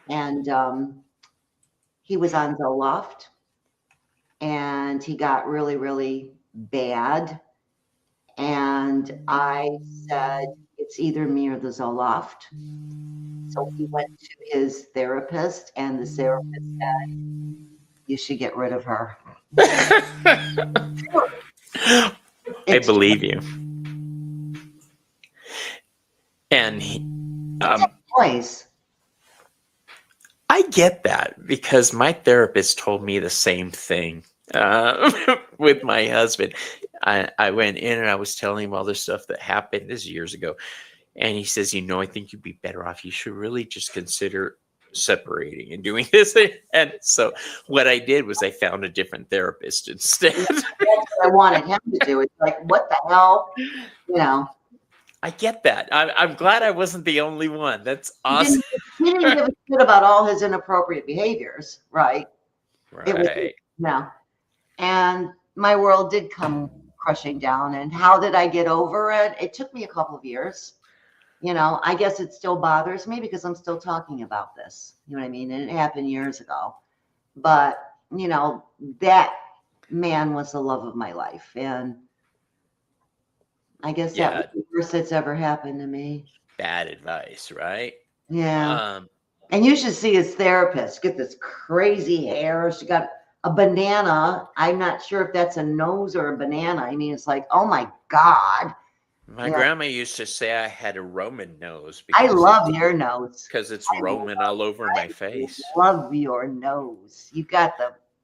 and he was on Zoloft, and he got really, really bad. And I said, it's either me or the Zoloft. So he went to his therapist, and the therapist said, you should get rid of her. I It's believe you. And choice. I get that because my therapist told me the same thing with my husband. I went in and I was telling him all the stuff that happened. This is years ago. And he says, I think you'd be better off. You should really just consider separating and doing this. And so what I did was I found a different therapist instead. That's what I wanted him to do. It's like, what the hell? You know, I get that. I'm glad I wasn't the only one. That's awesome. he didn't give a shit about all his inappropriate behaviors, right? It was, Right. and my world did come crushing down. And how did I get over it? It took me a couple of years. I guess it still bothers me because I'm still talking about this. You know what I mean? And it happened years ago. But, that man was the love of my life. And I guess that was the worst that's ever happened to me. Bad advice, right? Yeah. And you should see his therapist. Get this crazy hair. She got a banana. I'm not sure if that's a nose or a banana. I mean, it's like, oh my God. My grandma used to say I had a Roman nose. I love your nose. Because it's Roman all over my face. I love your nose. You got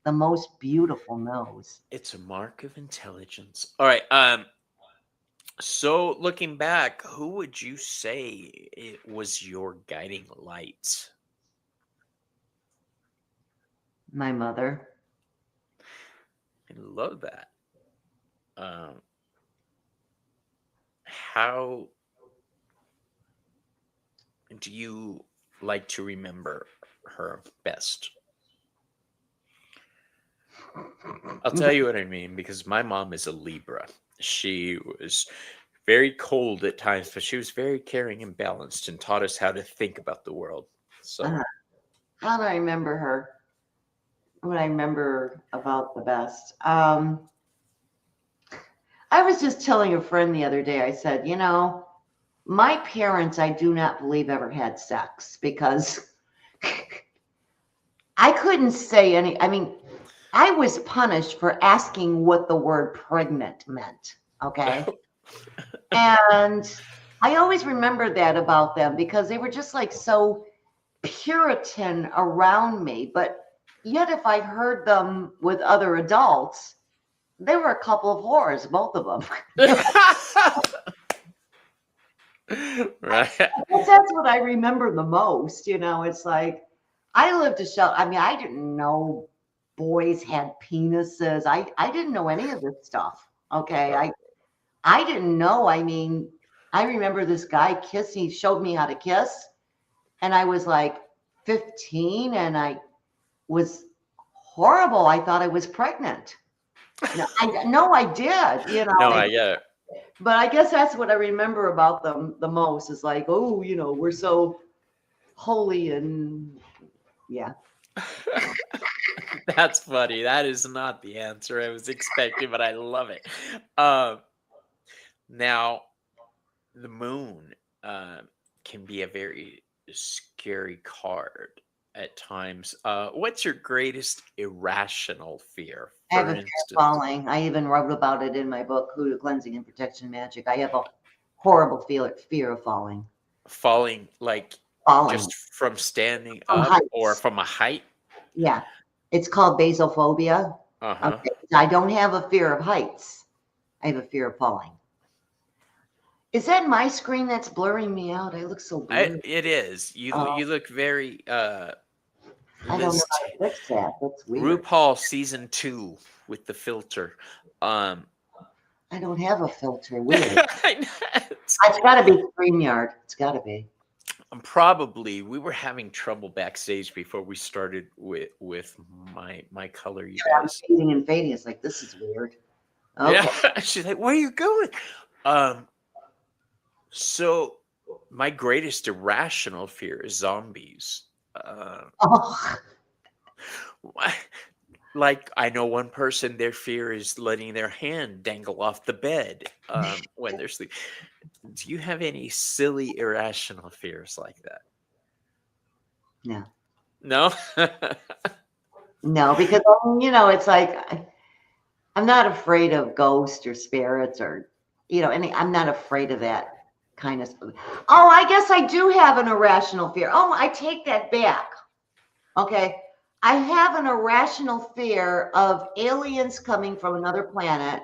the most beautiful nose. It's a mark of intelligence. All right. So looking back, who would you say it was your guiding light? My mother. I love that. How do you like to remember her best? I'll tell you what I mean, because my mom is a Libra. She was very cold at times, but she was very caring and balanced and taught us how to think about the world. So How do I remember her? What I remember about the best. I was just telling a friend the other day, I said, my parents, I do not believe ever had sex because I couldn't say I mean, I was punished for asking what the word pregnant meant. Okay. And I always remember that about them because they were just like so Puritan around me. But yet, if I heard them with other adults, they were a couple of whores, both of them. Right. That's what I remember the most. It's like I lived a show. I mean, I didn't know boys had penises. I didn't know any of this stuff. Okay. I didn't know. I mean, I remember this guy kissing, he showed me how to kiss. And I was like 15 and I was horrible. I thought I was pregnant. No, I did, No, I get it. But I guess that's what I remember about them the most is like, oh, we're so holy and yeah. That's funny. That is not the answer I was expecting, but I love it. Now, the moon uh, can be a very scary card at times. What's your greatest irrational fear? I have For a fear of instance, falling. I even wrote about it in my book, Hoodoo Cleansing and Protection Magic. I have a horrible fear of falling. falling like Falling just from standing from up or heights. from a height. Yeah. It's called basophobia. Uh huh. Okay. I don't have a fear of heights. I have a fear of falling. Is that my screen that's blurring me out? I look so blurry. It is. Oh, You look very I don't know Liz how to fix that. That's weird. RuPaul season 2 with the filter. Um, I don't have a filter. Weird. I know. It's got to be StreamYard. It's got to be. Probably we were having trouble backstage before we started with my color, you I'm guys. fading and fading. It's like, this is weird. Yeah, Okay. she's like, "Where are you going?" Um, so my greatest irrational fear is zombies. Uh, Oh, like I know one person, their fear is letting their hand dangle off the bed when they're sleeping. Do you have any silly irrational fears like that? no. No. No, because, it's like, I'm not afraid of ghosts or spirits or, I'm not afraid of that kind of stuff. Oh, I guess I do have an irrational fear. Oh, I take that back. Okay. I have an irrational fear of aliens coming from another planet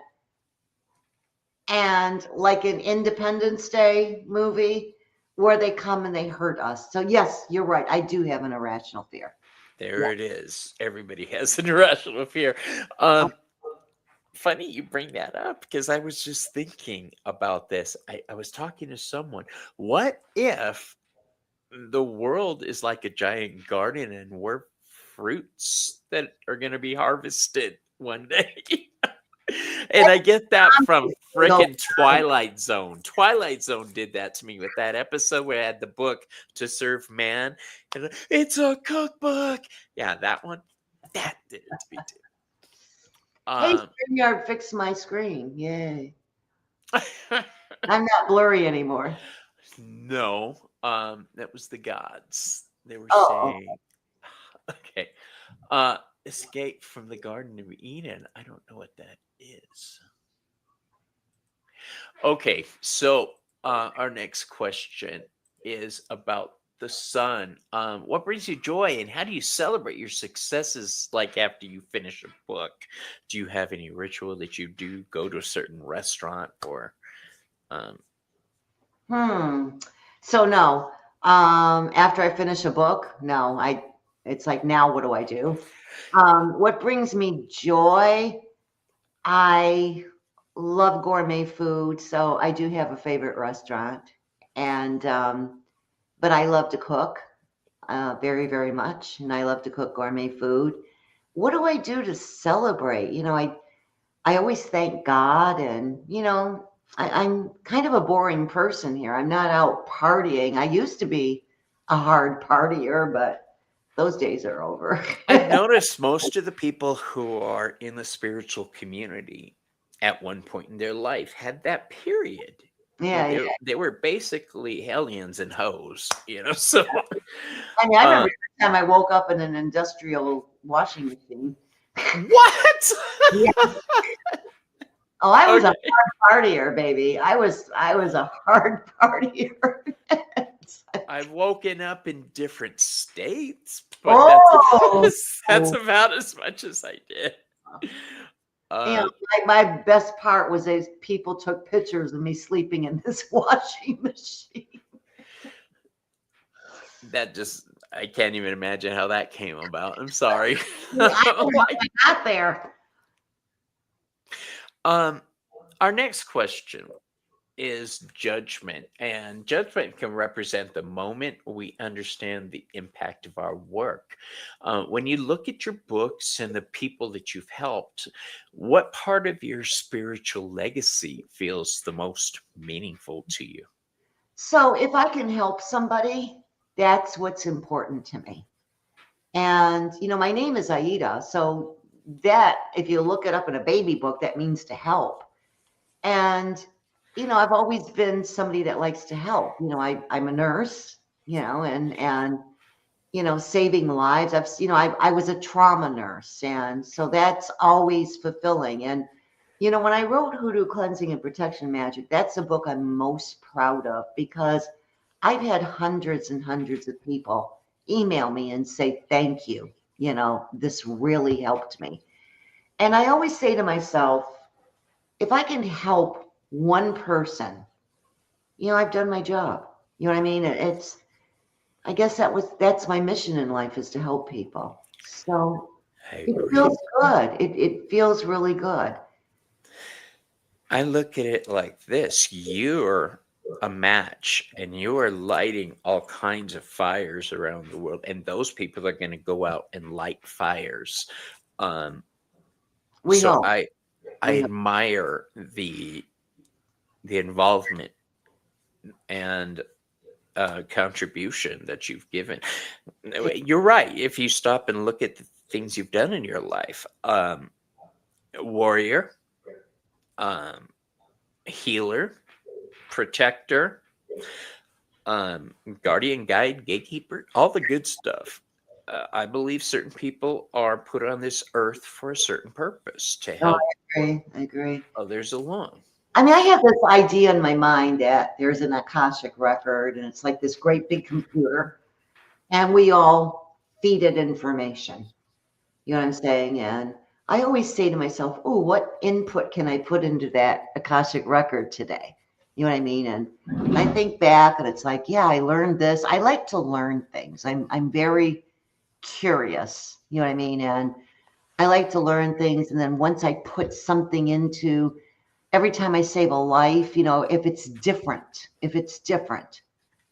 and like an Independence Day movie where they come and they hurt us. So, yes, you're right. I do have an irrational fear. Yeah. There it is. Everybody has an irrational fear. Oh, Um, Funny you bring that up because I was just thinking about this. I was talking to someone. What if the world is like a giant garden and we're fruits that are going to be harvested one day? And I get that from go. frickin' Twilight Zone. Twilight Zone did that to me with that episode where I had the book To Serve Man. And it's a cookbook. Yeah, that one. That did it to me too. Hey, Um, StreamYard fixed my screen. Yay. I'm not blurry anymore. no, that was the gods. They were Oh, saying, okay, escape from the Garden of Eden. I don't know what that is. Okay, so our next question is about the sun. What brings you joy, and how do you celebrate your successes? Like after you finish a book, do you have any ritual that you do? Go to a certain restaurant, or um, So no. After I finish a book, no, it's like, now what do I do? What brings me joy? I love gourmet food, so I do have a favorite restaurant, and but I love to cook very, very much, and I love to cook gourmet food. What do I do to celebrate? I always thank God, and I'm kind of a boring person here. I'm not out partying. I used to be a hard partier, but those days are over. I've noticed most of the people who are in the spiritual community at one point in their life had that period. Yeah, yeah. They were basically hellions and hoes, you know. So, I mean, I uh, remember the time I woke up in an industrial washing machine. what? Yeah. Oh, I was a Okay, hard partier, baby. I was a hard partier. I've woken up in different states, but Oh, that's about as much as I did. yeah. Uh, My best part was as people took pictures of me sleeping in this washing machine. that just I can't even imagine how that came about. I'm sorry. I don't know Like, how I got there. um, our next question is judgment, and judgment can represent the moment we understand the impact of our work. When you look at your books and the people that you've helped, what part of your spiritual legacy feels the most meaningful to you? So if I can help somebody, that's what's important to me. And my name is Aida, so that if you look it up in a baby book, that means to help. And I've always been somebody that likes to help. I'm a nurse, and saving lives. I was a trauma nurse, and so that's always fulfilling. And when I wrote Hoodoo Cleansing and Protection Magic, that's the book I'm most proud of because I've had hundreds and hundreds of people email me and say thank you. This really helped me. And I always say to myself, if I can help one person, I've done my job. You know what I mean? I guess that's my mission in life, is to help people. So I it agree. feels good. It feels really good. I look at it like this: you're a match and you are lighting all kinds of fires around the world, and those people are going to go out and light fires. Um, We so hope. I We hope. admire the involvement and contribution that you've given. You're right. If you stop and look at the things you've done in your life, warrior, um, healer, protector, guardian, guide, gatekeeper, all the good stuff. I believe certain people are put on this earth for a certain purpose to Oh, help I agree. I agree. others along. I mean, I have this idea in my mind that there's an Akashic record, and it's like this great big computer, and we all feed it information. You know what I'm saying? And I always say to myself, oh, what input can I put into that Akashic record today? You know what I mean? And I think back and it's like, yeah, I learned this. I like to learn things. I'm very curious. You know what I mean? And I like to learn things. And then once I put something into, every time I save a life, if it's different,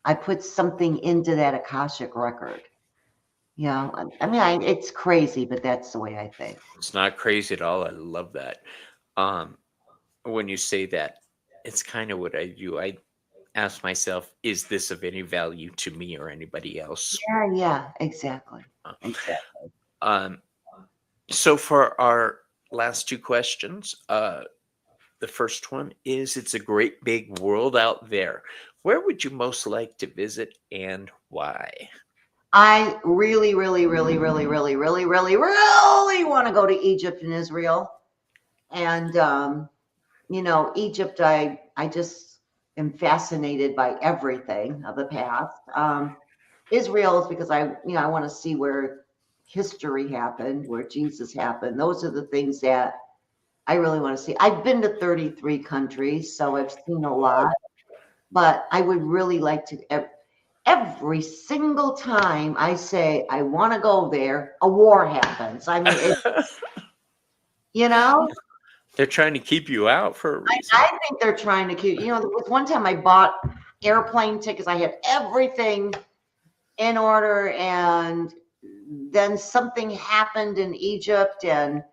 I put something into that Akashic record. I mean, it's crazy, but that's the way I think. It's not crazy at all. I love that. Um, when you say that, it's kind of what I do. I ask myself, is this of any value to me or anybody else? Yeah, yeah, exactly. Uh, Exactly. Um, so for our last two questions, the first one is, it's a great big world out there. Where would you most like to visit and why? I really, really, really, really, really, really, really, really want to go to Egypt and Israel. And Egypt, I just am fascinated by everything of the past. Israel is because I want to see where history happened, where Jesus happened. Those are the things that I really want to see. I've been to 33 countries, so I've seen a lot, but I would really like to. Every single time I say I want to go there, a war happens. I mean, you know, They're trying to keep you out for a reason. I think they're trying to keep. There was one time I bought airplane tickets. I had everything in order, and then something happened in Egypt, and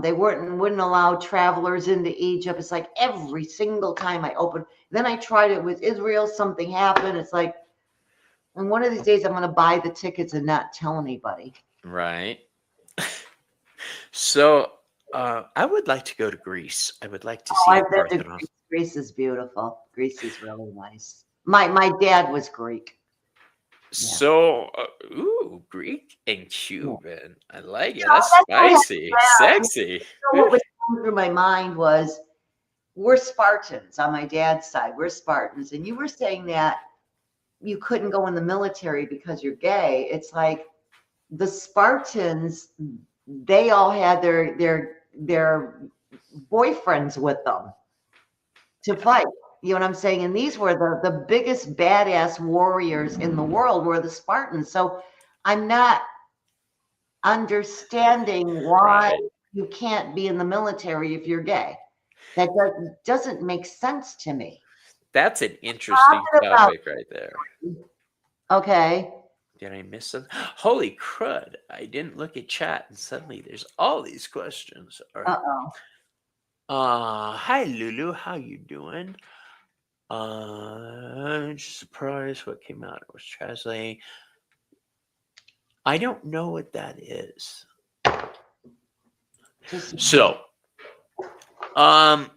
they wouldn't allow travelers into Egypt. It's like every single time I open. Then I tried it with Israel. Something happened. It's like, and one of these days I'm going to buy the tickets and not tell anybody. Right. So I would like to go to Greece. I would like to Oh, see the I've been to Parthenon. Greece. Greece is beautiful. Greece is really nice. My dad was Greek. Yeah. So, Greek and Yeah. Cuban. I like it. That's That's what I had spicy, sexy. what was going through my mind was we're Spartans on my dad's side. We're Spartans. And you were saying that you couldn't go in the military because you're gay. It's like the Spartans, they all had their boyfriends with them to fight. You know what I'm saying? And these were the biggest badass warriors in the world were the Spartans. So I'm not understanding why Right. you can't be in the military if you're gay. That doesn't make sense to me. That's an interesting Talking about, topic right there. okay. Did I miss something? Holy crud. I didn't look at chat and suddenly there's all these questions. All right. Uh-oh. Hi Lulu, how you doing? Just surprised what came out. It was translating. I don't know what that is. Just So, um,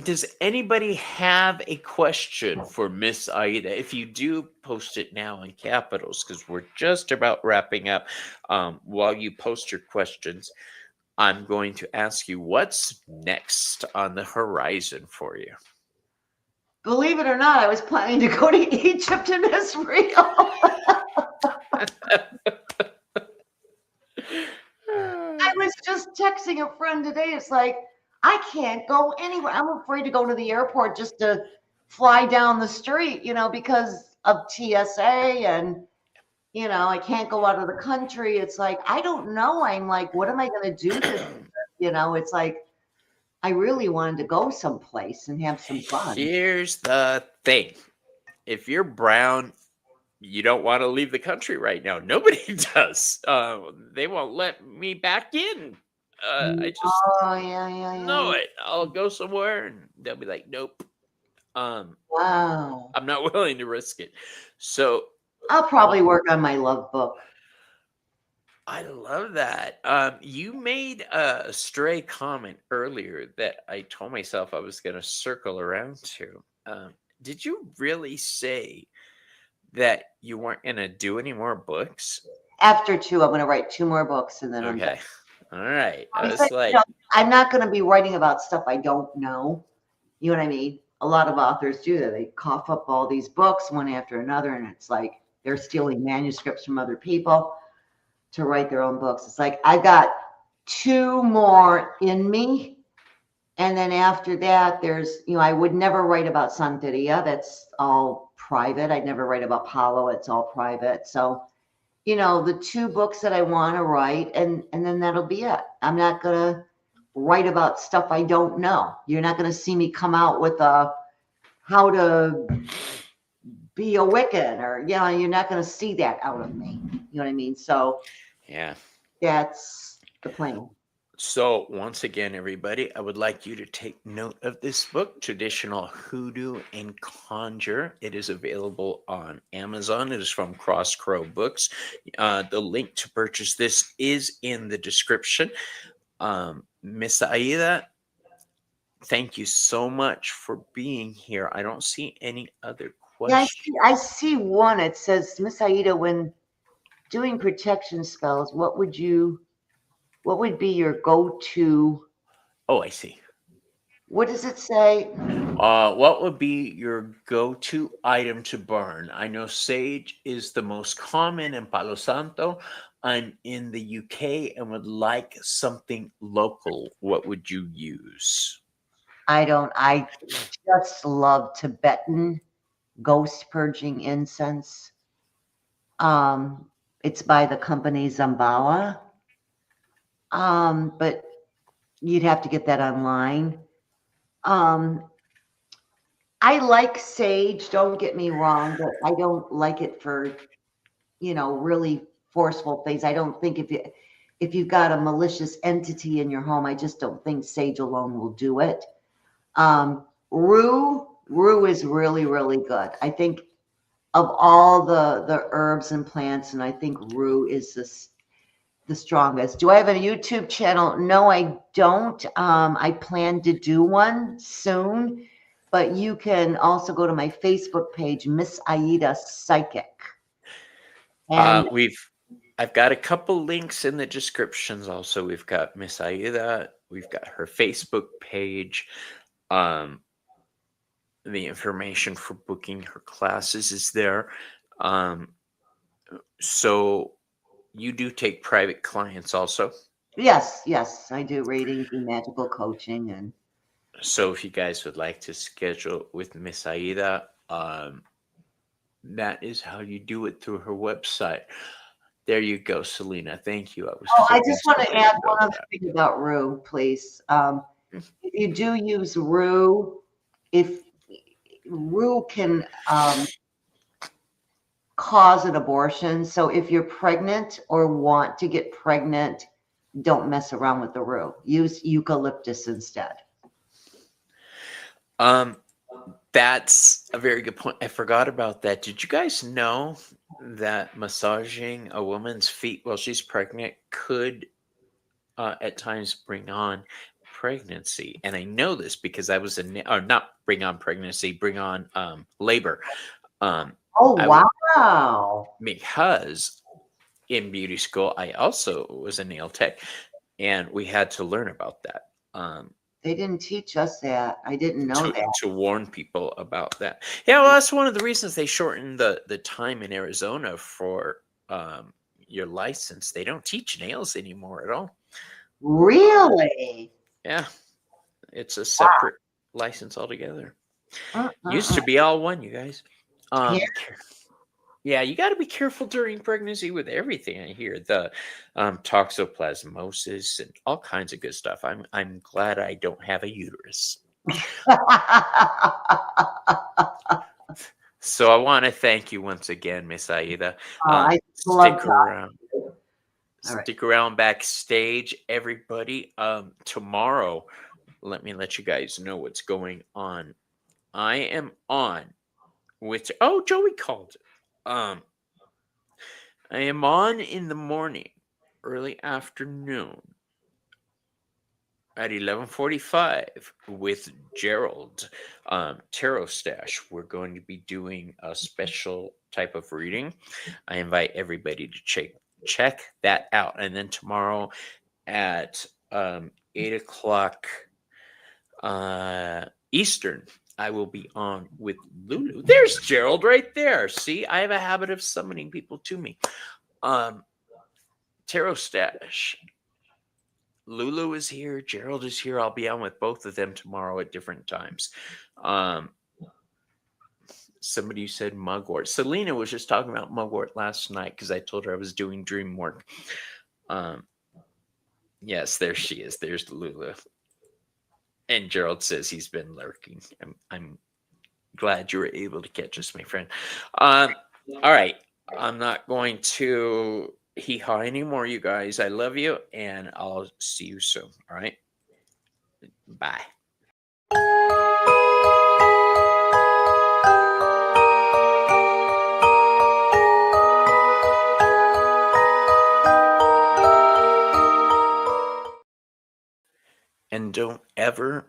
Does anybody have a question for Miss Aida? If you do, post it now in capitals because we're just about wrapping up. While you post your questions, I'm going to ask you what's next on the horizon for you. Believe it or not, I was planning to go to Egypt and Israel. I was just texting a friend today. It's like, I can't go anywhere. I'm afraid to go to the airport just to fly down the street, because of TSA and, I can't go out of the country. It's like, I don't know. I'm like, what am I going to do this? It's like, I really wanted to go someplace and have some fun. Here's the thing. If you're brown, you don't want to leave the country right now. Nobody does. They won't let me back in. I just Oh, yeah, yeah, know yeah. it. I'll go somewhere and they'll be like, nope. Um, Wow. I'm not willing to risk it. So I'll probably work on my love book. I love that. You made a stray comment earlier that I told myself I was going to circle around to. Did you really say that you weren't going to do any more books? After two, I'm going to write two more books and then I'm done. Okay. All right. I Besides, was like, I'm not going to be writing about stuff I don't know. You know what I mean? A lot of authors do that. They cough up all these books one after another, and it's like they're stealing manuscripts from other people to write their own books. It's like I got two more in me. And then after that, there's, I would never write about Santeria. That's all private. I'd never write about Palo. It's all private. So, the two books that I want to write, and then that'll be it. I'm not going to write about stuff I don't know. You're not going to see me come out with a how to be a Wiccan or, you're not going to see that out of me. You know what I mean? So yeah. that's the plan. So, once again, everybody, I would like you to take note of this book, Traditional Hoodoo and Conjure. It is available on Amazon. It is from Cross Crow Books. The link to purchase this is in the description. Miss Aida, thank you so much for being here. I don't see any other Yeah, questions. I see one. It says, Miss Aida, when doing protection spells, what would be your go-to? Oh, I see. What does it say? What would be your go-to item to burn? I know sage is the most common in Palo Santo. I'm in the UK and would like something local. What would you use? I just love Tibetan ghost purging incense. It's by the company Zambala. But you'd have to get that online. Um, I like sage, don't get me wrong, but I don't like it for, really forceful things. I don't think if you've got a malicious entity in your home, I just don't think sage alone will do it. Rue is really, really good. I think of all the herbs and plants, and I think rue is the strongest. Do I have a YouTube channel? No, I don't. I plan to do one soon, but you can also go to my Facebook page, Miss Aida Psychic. And We've I've got a couple links in the descriptions. Also, we've got Miss Aida. We've got her Facebook page. Um, the information for booking her classes is there. Um, so you do take private clients also. yes, I do readings and magical coaching. And So if you guys would like to schedule with Miss Aida, that is how you do it through her website. There you go, Selena. Thank you. I was I hoping just want to somebody add would one know other that. thing about rue, please. If you do use rue, if rue can cause an abortion. So if you're pregnant or want to get pregnant, don't mess around with the rue. Use eucalyptus instead. Um, that's a very good point. I forgot about that. Did you guys know that massaging a woman's feet while she's pregnant could at times bring on pregnancy, and I know this because I was or not bring on pregnancy, bring on labor. Oh, I wow. because in beauty school I also was a nail tech, and we had to learn about that. They didn't teach us that. I didn't know that. To warn people about that. Yeah, well, that's one of the reasons they shortened the time in Arizona for your license. They don't teach nails anymore at all. Really? Yeah, it's a separate license altogether. Used Uh-uh-uh. to be all one, you guys. Yeah. Yeah, you got to be careful during pregnancy with everything. I hear the toxoplasmosis and all kinds of good stuff. I'm glad I don't have a uterus. So I want to thank you once again, Miss Aida. I love Stick talking around. to you. All right. Stick around backstage, everybody. Tomorrow, let you guys know what's going on. I am on with Joey called. I am on in the morning, early afternoon at 11:45 with Gerald Tarot Stash. We're going to be doing a special type of reading. I invite everybody to check that out. And then tomorrow at 8 o'clock Eastern, I will be on with Lulu. There's Gerald right there. See, I have a habit of summoning people to me. Tarot Stash. Lulu is here. Gerald is here. I'll be on with both of them tomorrow at different times. Somebody said mugwort. Selena was just talking about mugwort last night because I told her I was doing dream work. Yes, there she is. There's Lulu. And Gerald says he's been lurking. I'm glad you were able to catch us, my friend. All right. I'm not going to hee haw anymore, you guys. I love you, and I'll see you soon. All right. Bye. And don't ever